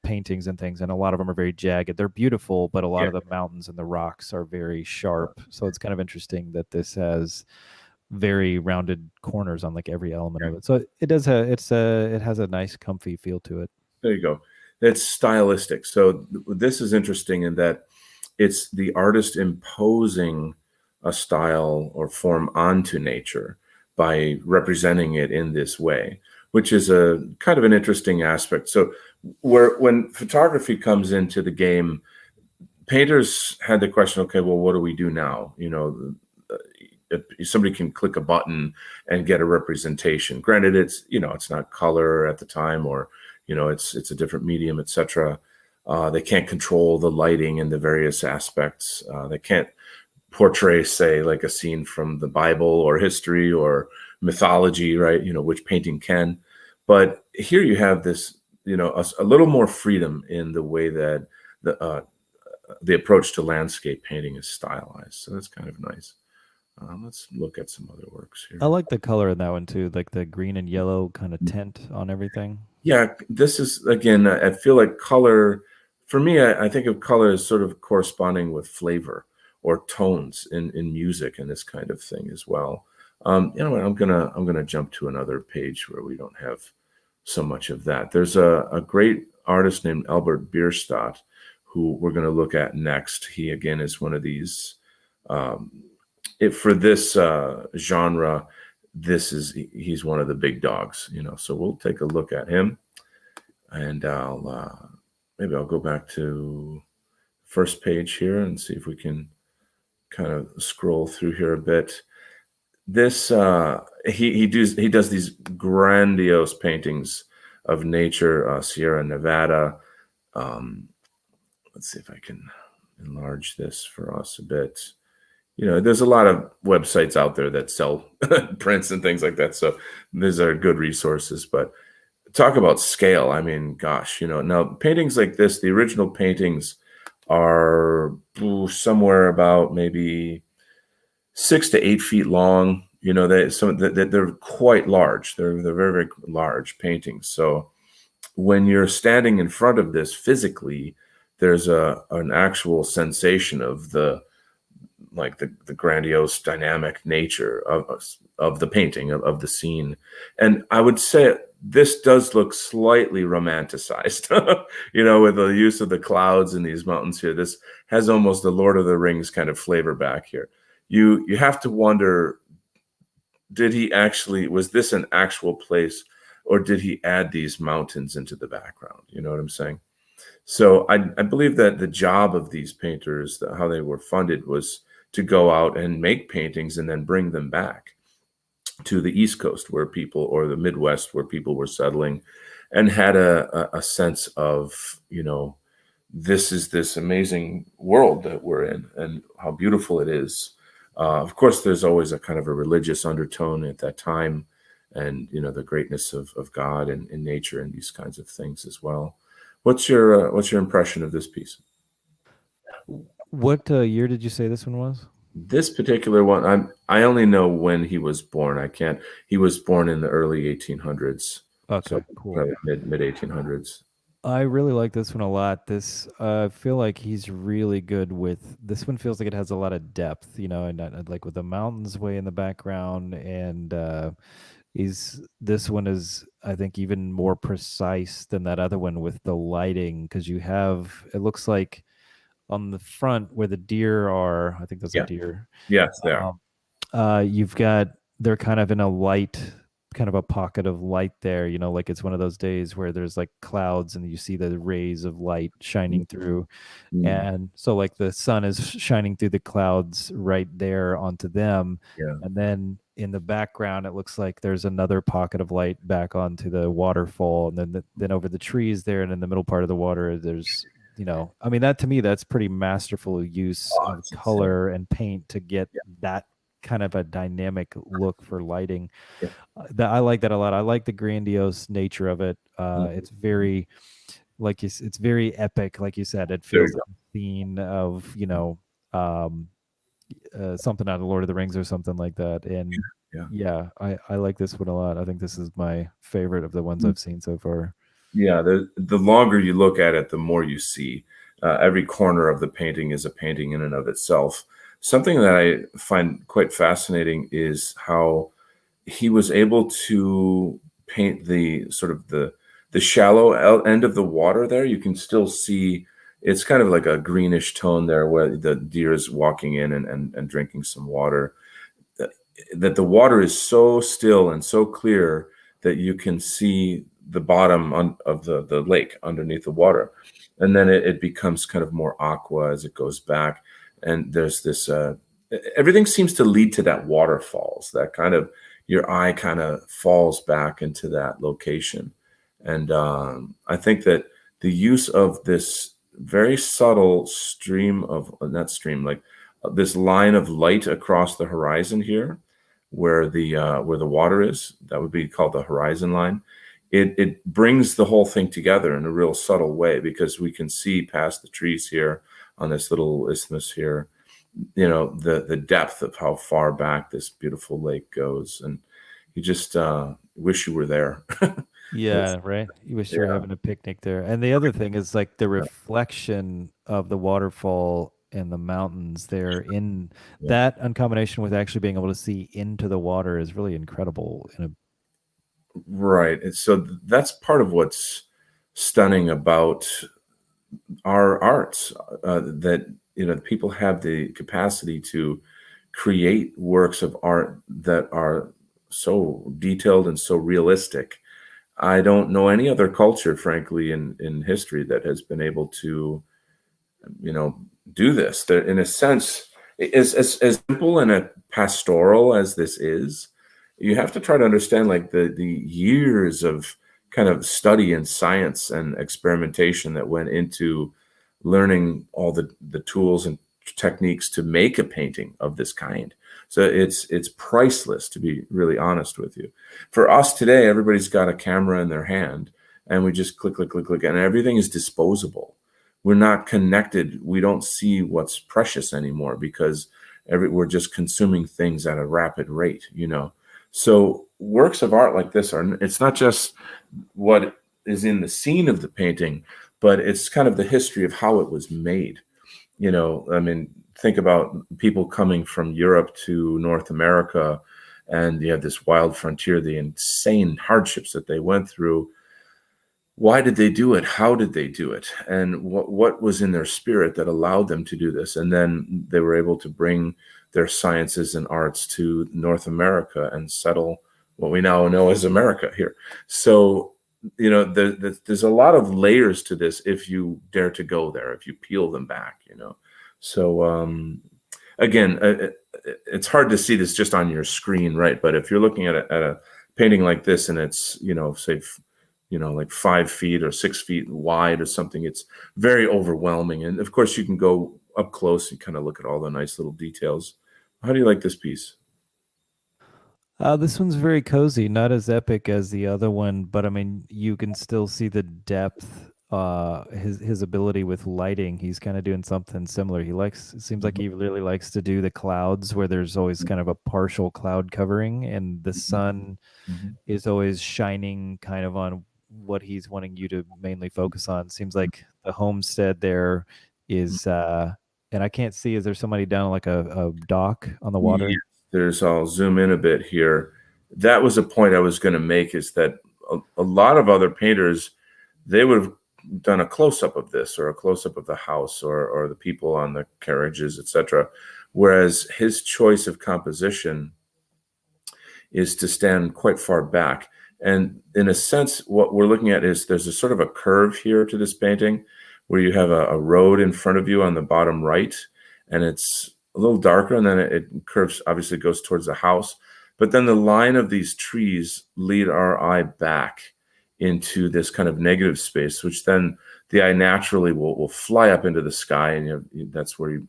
[SPEAKER 2] paintings and things, and a lot of them are very jagged. They're beautiful, but a lot
[SPEAKER 1] Yeah.
[SPEAKER 2] of the mountains and the rocks are very sharp. So it's kind of interesting that this has very rounded corners on like every element of it. So it does have, it has a nice comfy feel to it.
[SPEAKER 1] There you go. It's stylistic. So this is interesting in that it's the artist imposing a style or form onto nature by representing it in this way, which is a kind of an interesting aspect. So when photography comes into the game, painters had the question, okay, well, what do we do now? If somebody can click a button and get a representation. Granted, it's not color at the time, or it's a different medium, etc. They can't control the lighting and the various aspects. They can't portray, say, like a scene from the Bible or history or mythology, right? Which painting can. But here you have this, a little more freedom in the way that the approach to landscape painting is stylized. So that's kind of nice. Let's look at some other works here.
[SPEAKER 2] I like the color in that one too, like the green and yellow kind of tint on everything.
[SPEAKER 1] Yeah, this is, again, I feel like color, for me, I think of color as sort of corresponding with flavor or tones in music and this kind of thing as well. You know what? I'm gonna jump to another page where we don't have so much of that. There's a great artist named Albert Bierstadt who we're going to look at next. He again is one of these. For this genre, he's one of the big dogs. So we'll take a look at him, and maybe I'll go back to first page here and see if we can kind of scroll through here a bit. This he does these grandiose paintings of nature, Sierra Nevada. Let's see if I can enlarge this for us a bit. there's a lot of websites out there that sell prints and things like that. So these are good resources. But talk about scale. I mean, gosh, now paintings like this, the original paintings are somewhere about maybe 6 to 8 feet long. They're quite large. They're very, very large paintings. So when you're standing in front of this physically, there's an actual sensation of the grandiose dynamic nature of the painting of the scene. And I would say this does look slightly romanticized, with the use of the clouds and these mountains here. This has almost the Lord of the Rings kind of flavor back here. You have to wonder, was this an actual place, or did he add these mountains into the background? You know what I'm saying? So I believe that the job of these painters, how they were funded, was to go out and make paintings and then bring them back to the East Coast or the Midwest where people were settling, and had a sense of, this is this amazing world that we're in and how beautiful it is. Of course, there's always a kind of a religious undertone at that time, and, the greatness of God and in nature and these kinds of things as well. What's your impression of this piece?
[SPEAKER 2] What year did you say this one was?
[SPEAKER 1] This particular one, I only know when he was born. I can't. He was born in the early 1800s.
[SPEAKER 2] Okay,
[SPEAKER 1] So
[SPEAKER 2] cool.
[SPEAKER 1] probably mid 1800s.
[SPEAKER 2] I really like this one a lot. I feel like he's really good with this one. Feels like it has a lot of depth, and like with the mountains way in the background, and this one is, I think, even more precise than that other one with the lighting, because it looks like on the front where the deer are, I think those are
[SPEAKER 1] Yeah.
[SPEAKER 2] deer.
[SPEAKER 1] Yes, they are.
[SPEAKER 2] They're kind of in a light, kind of a pocket of light there, like it's one of those days where there's like clouds and you see the rays of light shining through.
[SPEAKER 1] Mm,
[SPEAKER 2] And so like the sun is shining through the clouds right there onto them.
[SPEAKER 1] yeah.
[SPEAKER 2] And then in the background, it looks like there's another pocket of light back onto the waterfall. And then over the trees there and in the middle part of the water, there's, I mean, that to me, that's pretty masterful use of
[SPEAKER 1] It's insane.
[SPEAKER 2] color and paint to get
[SPEAKER 1] Yeah.
[SPEAKER 2] that kind of a dynamic look for lighting.
[SPEAKER 1] Yeah.
[SPEAKER 2] I like that a lot. I like the grandiose nature of it. It's very, it's very epic, like you said. It
[SPEAKER 1] There you
[SPEAKER 2] feels like a scene of um, something out of Lord of the Rings or something like that. And
[SPEAKER 1] Yeah.
[SPEAKER 2] yeah, I like this one a lot. I think this is my favorite of the ones I've seen so far.
[SPEAKER 1] Yeah, the longer you look at it, the more you see. Every corner of the painting is a painting in and of itself. Something that I find quite fascinating is how he was able to paint the sort of the shallow end of the water there. You can still see it's kind of like a greenish tone there where the deer is walking in and drinking some water. That the water is so still and so clear that you can see the bottom of the lake underneath the water. And then it becomes kind of more aqua as it goes back. And there's this, everything seems to lead to that waterfalls, that kind of, your eye kind of falls back into that location. And I think that the use of this very subtle stream of, not stream, like this line of light across the horizon here, where the water is, that would be called the horizon line. It brings the whole thing together in a real subtle way, because we can see past the trees here on this little isthmus here, the depth of how far back this beautiful lake goes, and you just wish you were there.
[SPEAKER 2] Yeah, right. You wish you were having a picnic there. And the other thing is like the reflection of the waterfall and the mountains there in that, in combination with actually being able to see into the water, is really incredible.
[SPEAKER 1] Right. And so that's part of what's stunning about our arts, that people have the capacity to create works of art that are so detailed and so realistic. I don't know any other culture, frankly, in history that has been able to, do this. That, in a sense, as simple and a pastoral as this is, you have to try to understand like the years of kind of study and science and experimentation that went into learning all the tools and techniques to make a painting of this kind. So it's priceless, to be really honest with you. For us today, everybody's got a camera in their hand, and we just click, click, click, click, and everything is disposable. We're not connected. We don't see what's precious anymore because we're just consuming things at a rapid rate, you know. So works of art like this it's not just what is in the scene of the painting, but it's kind of the history of how it was made. You know, I mean, think about people coming from Europe to North America, and you have this wild frontier, the insane hardships that they went through. Why did they do it? How did they do it? And what was in their spirit that allowed them to do this? And then they were able to bring their sciences and arts to North America and settle what we now know as America here. So, you know, there's a lot of layers to this if you dare to go there, if you peel them back, you know. So, again, it's hard to see this just on your screen, right? But if you're looking at a painting like this and it's, you know, say, you know, like 5 feet or 6 feet wide or something, it's very overwhelming. And of course, you can go up close and kind of look at all the nice little details. How do you like this piece?
[SPEAKER 2] This one's very cozy, not as epic as the other one, but I mean, you can still see the depth, his ability with lighting. He's kind of doing something similar. It seems like he really likes to do the clouds where there's always kind of a partial cloud covering, and the sun
[SPEAKER 1] Mhm.
[SPEAKER 2] is always shining kind of on what he's wanting you to mainly focus on. Seems like the homestead there is, and I can't see, is there somebody down like a dock on the water?
[SPEAKER 1] Yes, I'll zoom in a bit here. That was a point I was going to make, is that a lot of other painters, they would have done a close-up of this, or a close-up of the house, or the people on the carriages, etc. Whereas his choice of composition is to stand quite far back. And in a sense, what we're looking at is there's a sort of a curve here to this painting where you have a road in front of you on the bottom right, and it's a little darker, and then it curves, obviously goes towards the house. But then the line of these trees lead our eye back into this kind of negative space, which then the eye naturally will fly up into the sky, and that's where you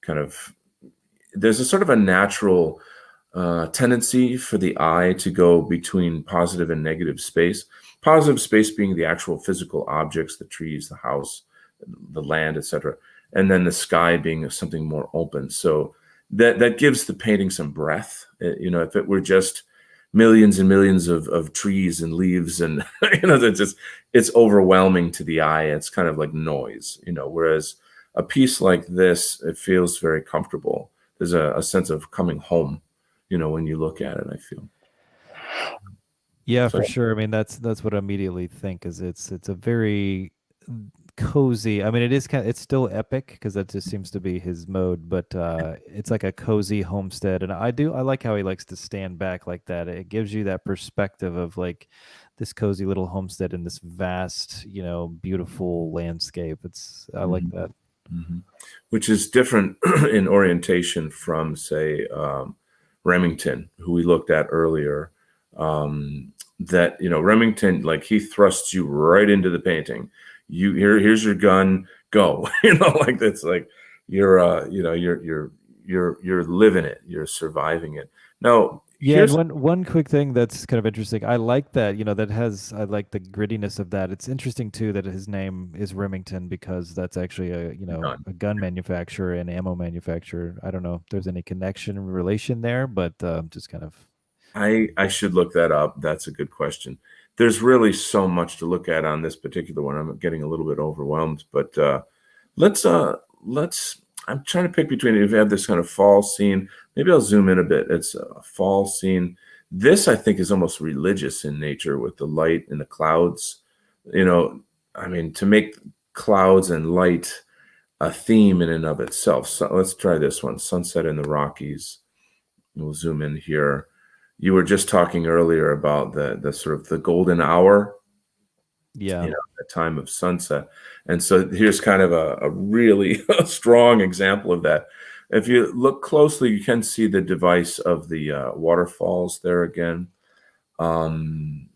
[SPEAKER 1] kind of, there's a sort of a natural tendency for the eye to go between positive and negative space. Positive space being the actual physical objects, the trees, the house, the land, etc., and then the sky being something more open. So that gives the painting some breath. You know, if it were just millions and millions of trees and leaves, and you know, it's overwhelming to the eye. It's kind of like noise, you know. Whereas a piece like this, it feels very comfortable. There's a sense of coming home, you know, when you look at it, I feel.
[SPEAKER 2] Yeah, for
[SPEAKER 1] So
[SPEAKER 2] sure. I mean, that's what I immediately think is it's a very cozy. I mean, it is it's still epic because that just seems to be his mode, but it's like a cozy homestead, and I like how he likes to stand back like that. It gives you that perspective of like this cozy little homestead in this vast, you know, beautiful landscape. I like
[SPEAKER 1] mhm,
[SPEAKER 2] that.
[SPEAKER 1] mhm. Which is different in orientation from, say, Remington, who we looked at earlier. That, you know, Remington, like, he thrusts you right into the painting. Here's your gun, go. You know, like, that's like you know, you're living it, you're surviving it. Now,
[SPEAKER 2] Yeah, and
[SPEAKER 1] here's
[SPEAKER 2] one quick thing that's kind of interesting. I like that, you know, I like the grittiness of that. It's interesting too that his name is Remington because that's actually a, you know,
[SPEAKER 1] done.
[SPEAKER 2] a gun manufacturer and ammo manufacturer. I don't know if there's any connection relation there, but just kind of
[SPEAKER 1] I should look that up. That's a good question. There's really so much to look at on this particular one. I'm getting a little bit overwhelmed, but let's let's I'm trying to pick between, if you have this kind of fall scene, maybe I'll zoom in a bit. It's a fall scene. This, I think, is almost religious in nature with the light and the clouds. You know, I mean, to make clouds and light a theme in and of itself. So let's try this one, Sunset in the Rockies. We'll zoom in here. You were just talking earlier about the sort of the golden hour,
[SPEAKER 2] yeah.
[SPEAKER 1] you know, the time of sunset. And so here's kind of a really strong example of that. If you look closely, you can see the device of the waterfalls there again. Um,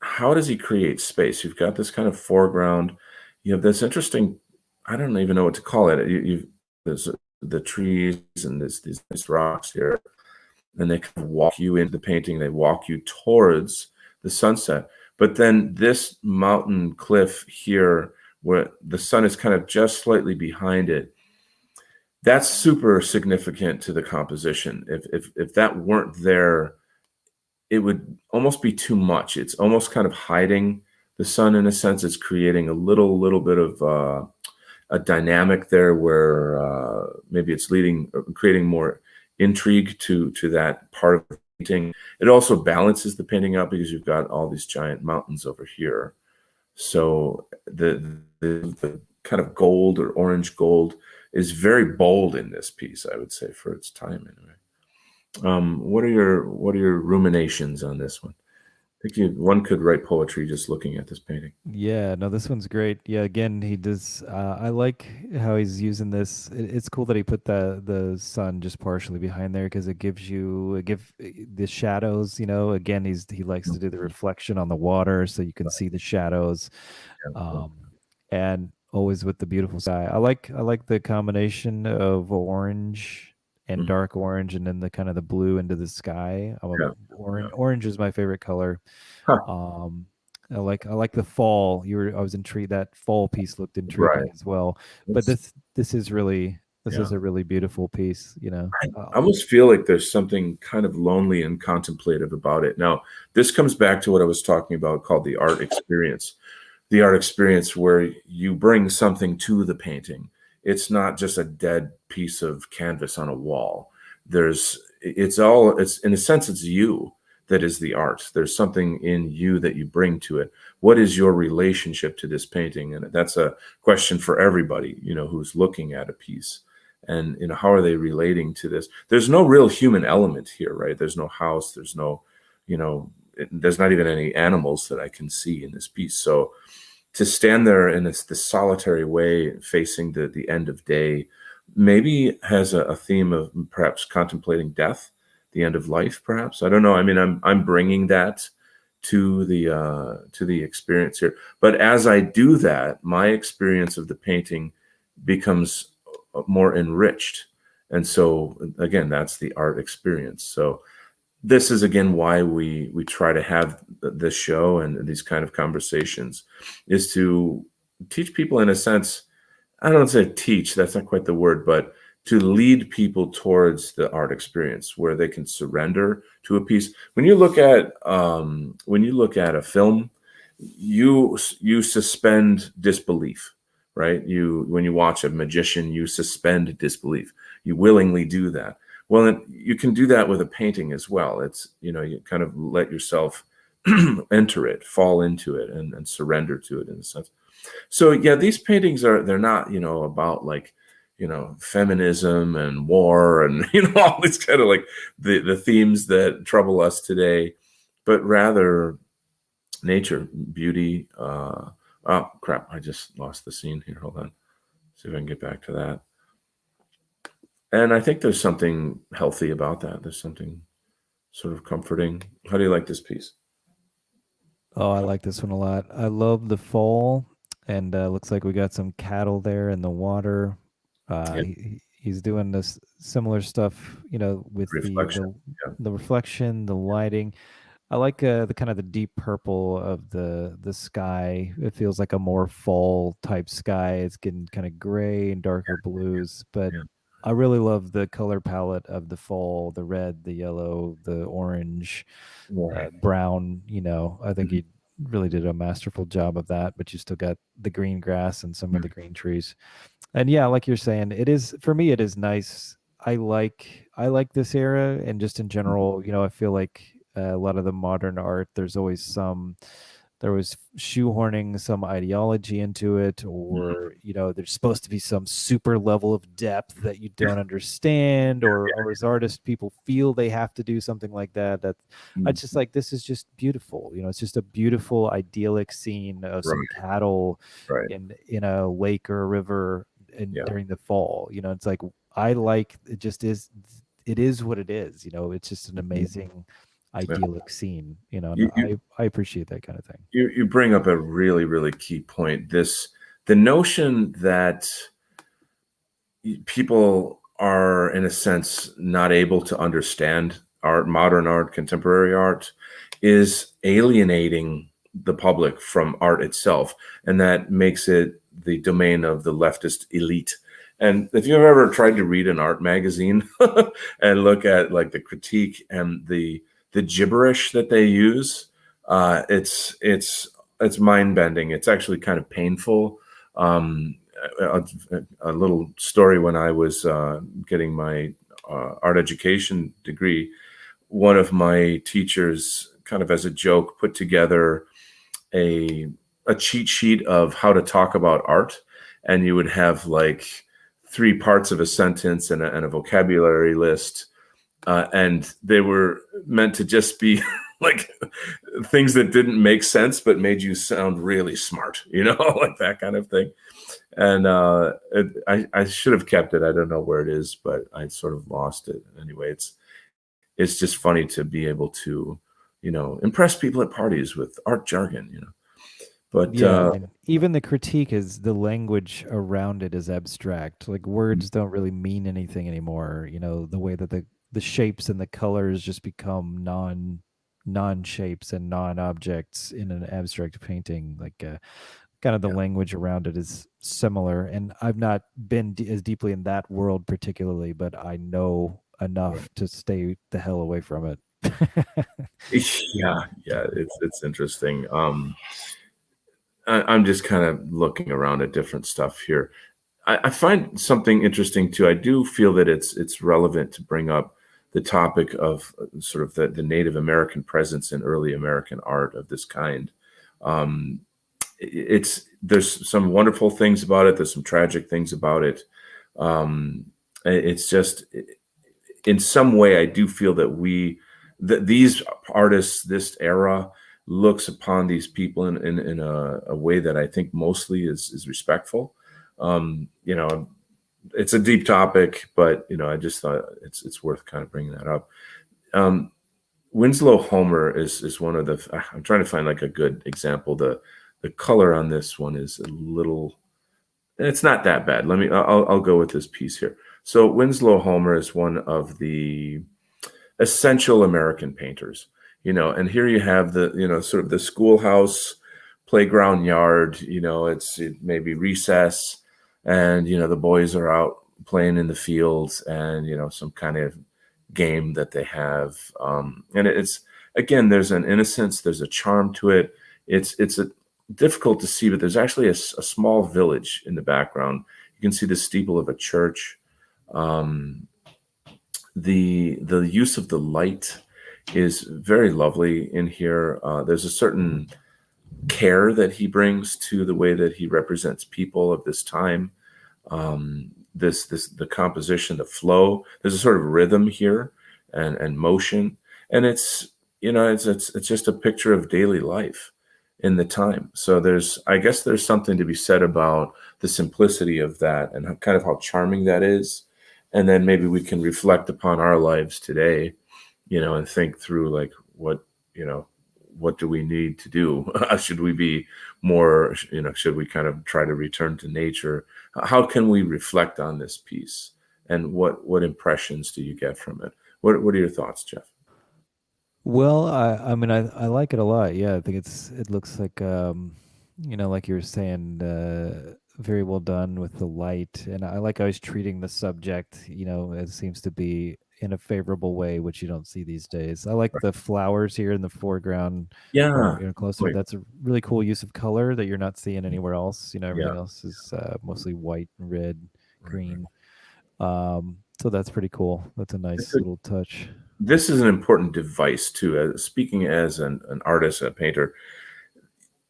[SPEAKER 1] how does he create space? You've got this kind of foreground. You have this interesting I don't even know what to call it. There's the trees and there's these nice rocks here, and they kind of walk you into the painting. They walk you towards the sunset. But then this mountain cliff here, where the sun is kind of just slightly behind it, that's super significant to the composition. If that weren't there, it would almost be too much. It's almost kind of hiding the sun in a sense. It's creating a little bit of a dynamic there where maybe it's creating more intrigue to that part of the painting. It also balances the painting out because you've got all these giant mountains over here. So the kind of gold or orange gold is very bold in this piece, I would say, for its time anyway. What are your ruminations on this one? I think one could write poetry just looking at this painting.
[SPEAKER 2] Yeah, no, this one's great. Yeah, again, he does. I like how he's using this. It's cool that he put the sun just partially behind there because it give the shadows. Again, he likes to do the reflection on the water so you can see the shadows,
[SPEAKER 1] Yeah.
[SPEAKER 2] um, and always with the beautiful sky. I like the combination of orange and
[SPEAKER 1] Mhm.
[SPEAKER 2] dark orange, and then the kind of the blue into the sky.
[SPEAKER 1] Yeah. Yeah.
[SPEAKER 2] Orange is my favorite color.
[SPEAKER 1] Huh.
[SPEAKER 2] um I like the fall. I was intrigued. That fall piece looked
[SPEAKER 1] Right.
[SPEAKER 2] intriguing as well. But
[SPEAKER 1] That's,
[SPEAKER 2] this
[SPEAKER 1] yeah.
[SPEAKER 2] is a really beautiful piece.
[SPEAKER 1] I almost feel like there's something kind of lonely and contemplative about it. Now, this comes back to what I was talking about called the art experience. The art experience where you bring something to the painting. It's not just a dead piece of canvas on a wall. It's in a sense, it's you that is the art. There's something in you that you bring to it. What is your relationship to this painting? And that's a question for everybody, who's looking at a piece. And, how are they relating to this? There's no real human element here, right? There's no house. There's not even any animals that I can see in this piece. So to stand there in this solitary way facing the end of day maybe has a theme of perhaps contemplating death, the end of life, perhaps. I don't know. I mean, I'm bringing that to the experience here. But as I do that, my experience of the painting becomes more enriched. And so again, that's the art experience. So this is again why we try to have this show and these kind of conversations, is to teach people in a sense. I don't want to say teach, that's not quite the word, but to lead people towards the art experience where they can surrender to a piece. When you look at a film, you suspend disbelief, right? When you watch a magician, you suspend disbelief. You willingly do that. Well, you can do that with a painting as well. It's, you kind of let yourself enter it, fall into it, and surrender to it in a sense. So yeah, these paintings they're not, about like, feminism and war and, all these kind of like the themes that trouble us today, but rather nature, beauty. Oh crap, I just lost the scene here. Hold on. See if I can get back to that. And I think there's something healthy about that. There's something sort of comforting. How do you like this piece?
[SPEAKER 2] Oh, I like this one a lot. I love the fall, and looks like we got some cattle there in the water.
[SPEAKER 1] Yeah,
[SPEAKER 2] He's doing this similar stuff, with the
[SPEAKER 1] reflection.
[SPEAKER 2] the
[SPEAKER 1] Yeah,
[SPEAKER 2] the reflection, the lighting. I like the kind of the deep purple of the sky. It feels like a more fall type sky. It's getting kind of gray and darker blues, but
[SPEAKER 1] yeah.
[SPEAKER 2] I really love the color palette of the fall, the red, the yellow, the orange,
[SPEAKER 1] Right.
[SPEAKER 2] brown. I think
[SPEAKER 1] Mhm.
[SPEAKER 2] he really did a masterful job of that, but you still got the green grass and some of the green trees. And yeah, like you're saying, it is, for me, it is nice. I like this era, and just in general, I feel like a lot of the modern art, there was shoehorning some ideology into it,
[SPEAKER 1] Mhm.
[SPEAKER 2] or there's supposed to be some super level of depth that you don't understand, or as artists people feel they have to do something like that. I
[SPEAKER 1] Mhm.
[SPEAKER 2] just like, this is just beautiful. It's just a beautiful idyllic scene of some
[SPEAKER 1] Right.
[SPEAKER 2] cattle
[SPEAKER 1] Right.
[SPEAKER 2] in a lake or a river
[SPEAKER 1] Yeah.
[SPEAKER 2] during the fall. It's like, I like, it is what it is. It's just an
[SPEAKER 1] Mhm.
[SPEAKER 2] amazing
[SPEAKER 1] Yeah.
[SPEAKER 2] idyllic scene. And
[SPEAKER 1] You, you
[SPEAKER 2] I appreciate that kind of thing.
[SPEAKER 1] you bring up a really, really key point. the notion that people are, in a sense, not able to understand art, modern art, contemporary art, is alienating the public from art itself, and that makes it the domain of the leftist elite. And if you've ever tried to read an art magazine and look at like the critique and the gibberish that they use, it's mind bending. It's actually kind of painful. A, a little story: when I was getting my art education degree, one of my teachers, kind of as a joke, put together a cheat sheet of how to talk about art, and you would have like 3 parts of a sentence and a vocabulary list, and they were meant to just be like things that didn't make sense but made you sound really smart, like that kind of thing. And I should have kept it. I don't know where it is, but I sort of lost it. Anyway, it's just funny to be able to, impress people at parties with art jargon. But
[SPEAKER 2] Yeah, I mean, even the critique is the language around it is abstract. Like words don't really mean anything anymore. The way that the shapes and the colors just become non shapes and non objects in an abstract painting. Like kind of the
[SPEAKER 1] yeah.
[SPEAKER 2] language around it is similar. And I've not been as deeply in that world particularly, but I know enough to stay the hell away from it.
[SPEAKER 1] Yeah, it's interesting. I'm just kind of looking around at different stuff here. I find something interesting too. I do feel that it's relevant to bring up the topic of sort of the Native American presence in early American art of this kind. Um, there's some wonderful things about it. There's some tragic things about it. It's just, in some way, I do feel that these artists, this era, looks upon these people in a way that I think mostly is respectful. It's a deep topic, but I just thought it's worth kind of bringing that up. Winslow Homer is one of the. I'm trying to find like a good example. The color on this one is a little. It's not that bad. I'll go with this piece here. So Winslow Homer is one of the essential American painters, and here you have the, sort of the schoolhouse playground yard, it maybe recess, and, the boys are out playing in the fields, and, some kind of game that they have. And it's, again, there's an innocence, there's a charm to it. It's difficult to see, but there's actually a small village in the background. You can see the steeple of a church. The use of the light is very lovely in here. There's a certain care that he brings to the way that he represents people of this time. The composition, the flow. There's a sort of rhythm here and motion, and it's just a picture of daily life in the time. So I guess there's something to be said about the simplicity of that and kind of how charming that is. And then maybe we can reflect upon our lives today, and think through like what do we need to do? Should we be more, should we kind of try to return to nature? How can we reflect on this piece? And what impressions do you get from it? What are your thoughts, Jeff?
[SPEAKER 2] Well, I mean, I like it a lot. Yeah, I think it looks like like you were saying, very well done with the light, and I like how he's treating the subject. It seems to be in a favorable way, which you don't see these days. I like
[SPEAKER 1] Right.
[SPEAKER 2] the flowers here in the foreground, or
[SPEAKER 1] Yeah.
[SPEAKER 2] closer.
[SPEAKER 1] Right.
[SPEAKER 2] That's a really cool use of color that you're not seeing anywhere else.
[SPEAKER 1] Yeah.
[SPEAKER 2] Everything else is mostly white and red,
[SPEAKER 1] Right.
[SPEAKER 2] green. So that's pretty cool. That's a
[SPEAKER 1] It's
[SPEAKER 2] nice little touch.
[SPEAKER 1] this is an important device too. Speaking as an artist, a painter,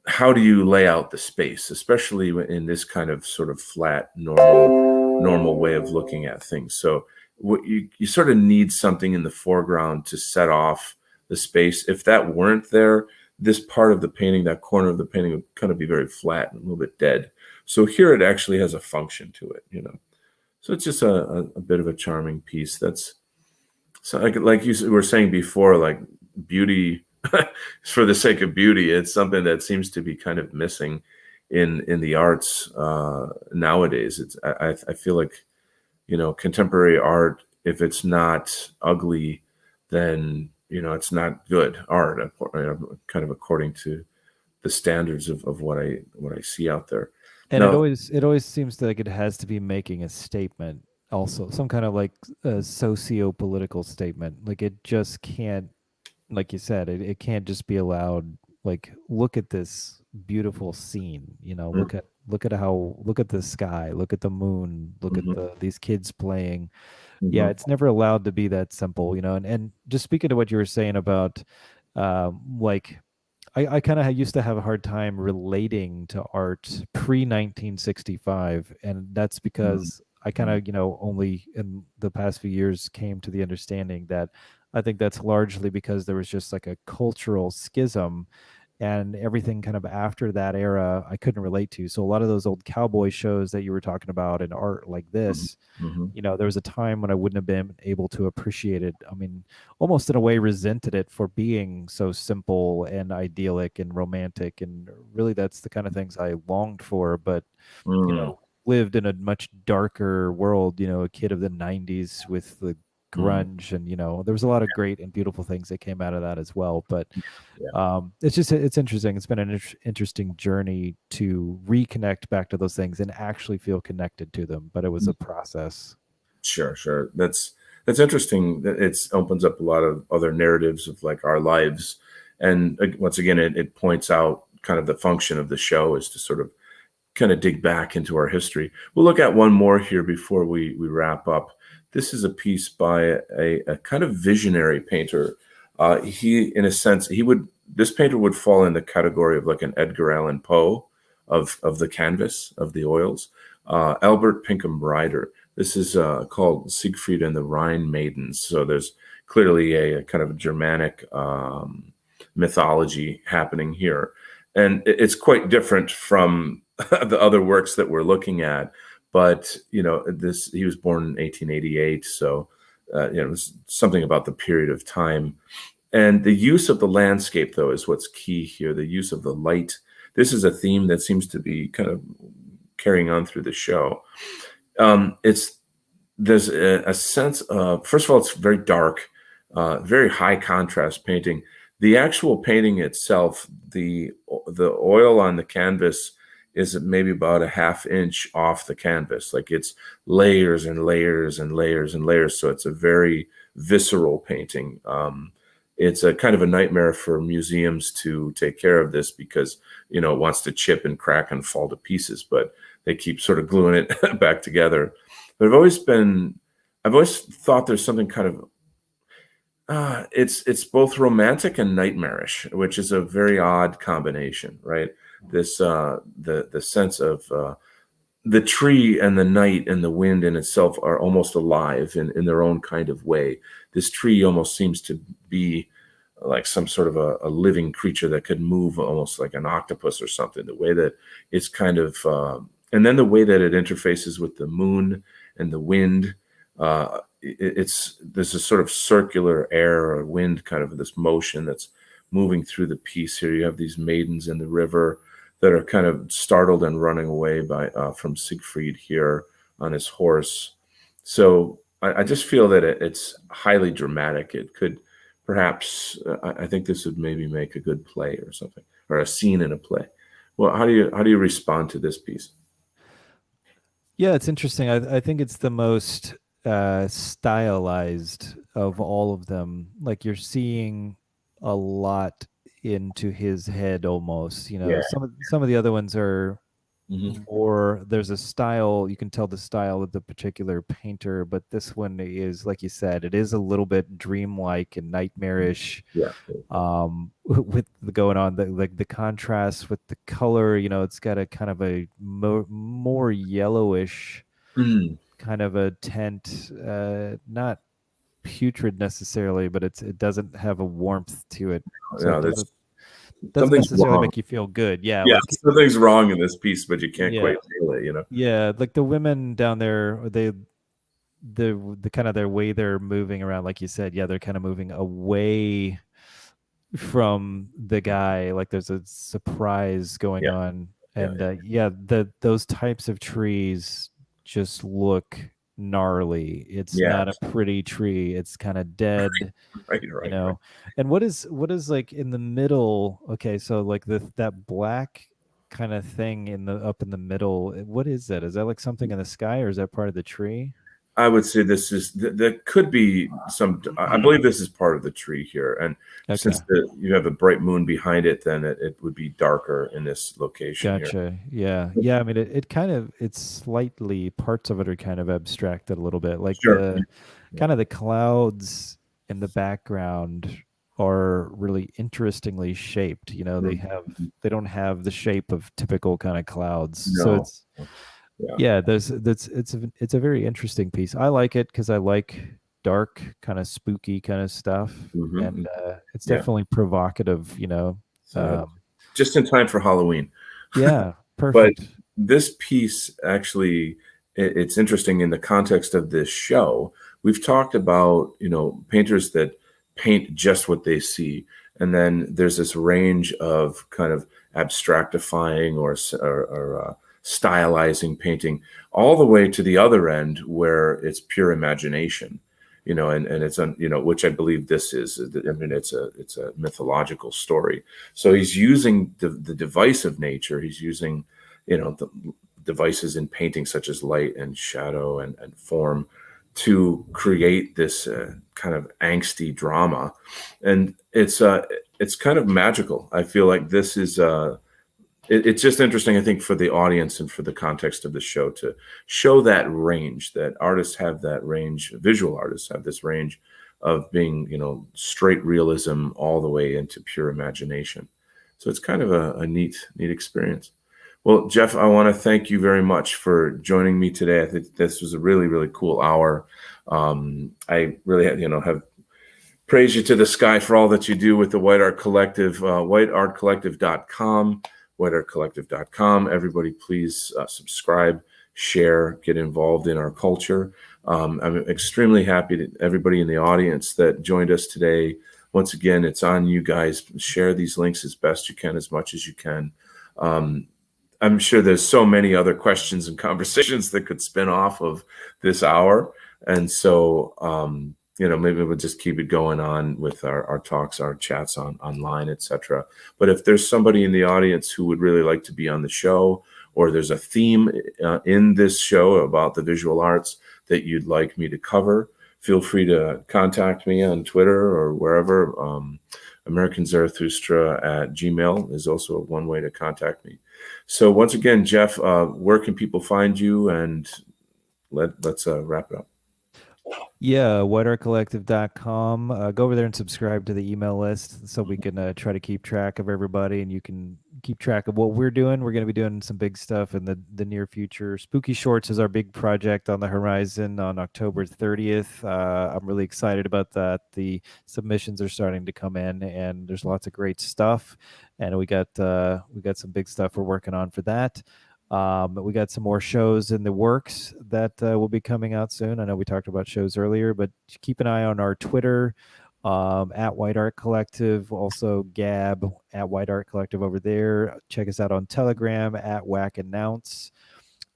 [SPEAKER 1] how do you lay out the space, especially in this kind of sort of flat, normal way of looking at things? So what you sort of need something in the foreground to set off the space. If that weren't there, this part of the painting, that corner of the painting, would kind of be very flat and a little bit dead. So here it actually has a function to it. So it's just a bit of a charming piece. That's so like you were saying before, like beauty for the sake of beauty. It's something that seems to be kind of missing in the arts nowadays. I feel like, contemporary art, if it's not ugly, then it's not good art, kind of according to the standards of what I see out there.
[SPEAKER 2] And
[SPEAKER 1] Now,
[SPEAKER 2] it always seems like it has to be making a statement, also some kind of like a socio-political statement. Like it just can't, like you said, it can't just be allowed. Like, look at this beautiful scene,
[SPEAKER 1] mm,
[SPEAKER 2] look at the sky, look at the moon, look at
[SPEAKER 1] mhm,
[SPEAKER 2] these kids playing. Yeah,
[SPEAKER 1] mhm,
[SPEAKER 2] it's never allowed to be that simple, and just speaking to what you were saying about like I kind of used to have a hard time relating to art pre 1965, and that's
[SPEAKER 1] mhm,
[SPEAKER 2] because I kind
[SPEAKER 1] mhm,
[SPEAKER 2] of, only in the past few years came to the understanding that I think that's largely because there was just like a cultural schism, and everything kind of after that era I couldn't relate to. So a lot of those old cowboy shows that you were talking about and art like
[SPEAKER 1] mhm,
[SPEAKER 2] this,
[SPEAKER 1] mhm,
[SPEAKER 2] there was a time when I wouldn't have been able to appreciate it. I mean, almost in a way resented it for being so simple and idyllic and romantic. And really, that's the kind of things I longed for, but, you
[SPEAKER 1] mhm,
[SPEAKER 2] know, lived in a much darker world, a kid of the 90s with the
[SPEAKER 1] mhm.
[SPEAKER 2] grunge. And, there was a lot of great and beautiful things that came out of that as well. But
[SPEAKER 1] Yeah.
[SPEAKER 2] it's interesting. It's been an interesting journey to reconnect back to those things and actually feel connected to them. But it was a process.
[SPEAKER 1] Sure, sure. That's interesting. It opens up a lot of other narratives of like our lives, and once again, it points out kind of the function of the show is to sort of kind of dig back into our history. We'll look at one more here before we wrap up. This is a piece by a kind of visionary painter. He, in a sense, he would this painter would fall in the category of like an Edgar Allan Poe of the canvas of the oils. Albert Pinkham Ryder. This is called Siegfried and the Rhine Maidens. So there's clearly a kind of Germanic mythology happening here, and it's quite different from the other works that we're looking at. But this he was born in 1888, so it's something about the period of time. And the use of the landscape, though, is what's key here. The use of the light. This is a theme that seems to be kind of carrying on through the show. It's There's a sense of, first of all, it's very dark, very high contrast painting. The actual painting itself, the oil on the canvas is maybe about a half inch off the canvas. Like it's layers and layers and layers and layers. So it's a very visceral painting. It's a kind of a nightmare for museums to take care of this because it wants to chip and crack and fall to pieces, but they keep sort of gluing it back together. But I've always thought there's something kind of it's both romantic and nightmarish, which is a very odd combination, right? This the sense of the tree and the night and the wind in itself are almost alive in their own kind of way. This tree almost seems to be like some sort of a living creature that could move almost like an octopus or something. The way that it's kind of, and then the way that it interfaces with the moon and the wind. It's There's a sort of circular air or wind kind of this motion that's moving through the piece here. You have these maidens in the river that are kind of startled and running away from Siegfried here on his horse. So I just feel that it's highly dramatic. It could perhaps I think this would maybe make a good play or something, or a scene in a play. Well, how do you respond to this piece?
[SPEAKER 2] Yeah, it's interesting. I think it's the most stylized of all of them. Like you're seeing a lot into his head almost.
[SPEAKER 1] Yeah.
[SPEAKER 2] Some of the other ones are
[SPEAKER 1] Hmm.
[SPEAKER 2] more, there's a style, you can tell the style of the particular painter, but this one is, like you said, it is a little bit dreamlike and nightmarish.
[SPEAKER 1] Yeah.
[SPEAKER 2] With the going on, the contrast with the color, it's got a kind of a more yellowish
[SPEAKER 1] Mm.
[SPEAKER 2] kind of a tint, not putrid necessarily, but it doesn't have a warmth to it, so it
[SPEAKER 1] Yeah,
[SPEAKER 2] doesn't
[SPEAKER 1] there's
[SPEAKER 2] doesn't
[SPEAKER 1] something's
[SPEAKER 2] necessarily
[SPEAKER 1] wrong.
[SPEAKER 2] make you feel good. Yeah,
[SPEAKER 1] Yeah,
[SPEAKER 2] like
[SPEAKER 1] something's wrong in this piece, but you can't
[SPEAKER 2] yeah,
[SPEAKER 1] quite feel it.
[SPEAKER 2] yeah, like the women down there, the kind of their way they're moving around, like you said, yeah, they're kind of moving away from the guy, like there's a surprise going
[SPEAKER 1] Yeah.
[SPEAKER 2] on. And yeah, those types of trees just look gnarly. It's
[SPEAKER 1] Yeah.
[SPEAKER 2] not a pretty tree. It's kind of dead,
[SPEAKER 1] Right,
[SPEAKER 2] you
[SPEAKER 1] right, right.
[SPEAKER 2] know. And what is like in the middle? Okay, so like that black kind of thing in the up in the middle. What is that? Is that like something in the sky, or is that part of the tree?
[SPEAKER 1] I would say this is that could be some. I believe this is part of the tree here, and
[SPEAKER 2] Okay.
[SPEAKER 1] since you have a bright moon behind it, then it would be darker in this location here.
[SPEAKER 2] Gotcha. Yeah. Yeah. I mean, it kind of, it's slightly, parts of it are kind of abstracted a little bit. Like
[SPEAKER 1] Sure.
[SPEAKER 2] the
[SPEAKER 1] Yeah.
[SPEAKER 2] kind of the clouds in the background are really interestingly shaped. You know,
[SPEAKER 1] Mhm.
[SPEAKER 2] they don't have the shape of typical kind of clouds. So
[SPEAKER 1] No.
[SPEAKER 2] it's,
[SPEAKER 1] Yeah.
[SPEAKER 2] yeah, it's a very interesting piece. I like it because I like dark, kind of spooky kind of stuff. And
[SPEAKER 1] Hmm.
[SPEAKER 2] it's
[SPEAKER 1] Yeah.
[SPEAKER 2] definitely provocative, you know.
[SPEAKER 1] So
[SPEAKER 2] Um,
[SPEAKER 1] just in time for Halloween.
[SPEAKER 2] yeah,
[SPEAKER 1] But
[SPEAKER 2] perfect.
[SPEAKER 1] this piece actually, it's interesting in the context of this show. We've talked about, painters that paint just what they see. And then there's this range of kind of abstractifying or stylizing painting, all the way to the other end where it's pure imagination. And it's which I believe this is. I mean, it's a mythological story. So he's using the device of nature. He's using the devices in painting such as light and shadow and form to create this kind of angsty drama. And it's kind of magical. I feel like this is it's just interesting, I think, for the audience and for the context of the show, to show that range, that artists have that range, visual artists have this range of being, straight realism all the way into pure imagination. So it's kind of a neat experience. Well, Jeff, I want to thank you very much for joining me today. I think this was a really, really cool hour. I really, have praised you to the sky for all that you do with the White Art Collective, whiteartcollective.com, whiteartcollective.com. Everybody, please subscribe, share, get involved in our culture. I'm extremely happy to everybody in the audience that joined us today. Once again, it's on you guys. Share these links as best you can, as much as you can. I'm sure there's so many other questions and conversations that could spin off of this hour. And so, maybe we'll just keep it going on with our talks, our chats online, etc. But if there's somebody in the audience who would really like to be on the show, or there's a theme in this show about the visual arts that you'd like me to cover, feel free to contact me on Twitter or wherever. American Zarathustra at Gmail is also one way to contact me. So once again, Jeff, where can people find you? And let's wrap it up.
[SPEAKER 2] Yeah, whiteartcollective.com. Go over there and subscribe to the email list so we can try to keep track of everybody, and you can keep track of what we're doing. We're going to be doing some big stuff in the near future. Spooky Shorts is our big project on the horizon on October 30th. I'm really excited about that. The submissions are starting to come in, and there's lots of great stuff. And we got some big stuff we're working on for that. We got some more shows in the works that will be coming out soon. I know we talked about shows earlier, but keep an eye on our Twitter at White Art Collective, also Gab at White Art Collective over there. Check us out on Telegram at Whack Announce.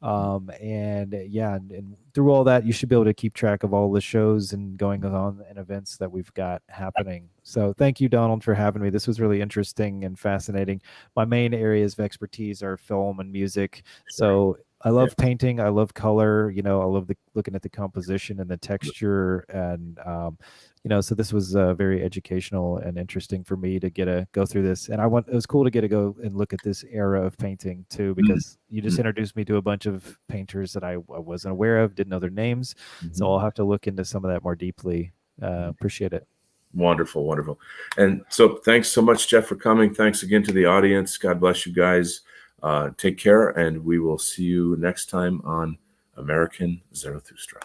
[SPEAKER 2] And yeah, and through all that, you should be able to keep track of all the shows and going on and events that we've got happening. So thank you, Donald, for having me. This was really interesting and fascinating. My main areas of expertise are film and music. So I
[SPEAKER 1] Yeah.
[SPEAKER 2] love painting. I love color. I love looking at the composition and the texture, and so this was very educational and interesting for me to go through this. And it was cool to get to go and look at this era of painting too, because you just introduced me to a bunch of painters that I wasn't aware of, didn't know their names. So I'll have to look into some of that more deeply. Appreciate it.
[SPEAKER 1] Wonderful, wonderful. And so thanks so much, Jeff, for coming. Thanks again to the audience. God bless you guys. Take care, and we will see you next time on American Zarathustra.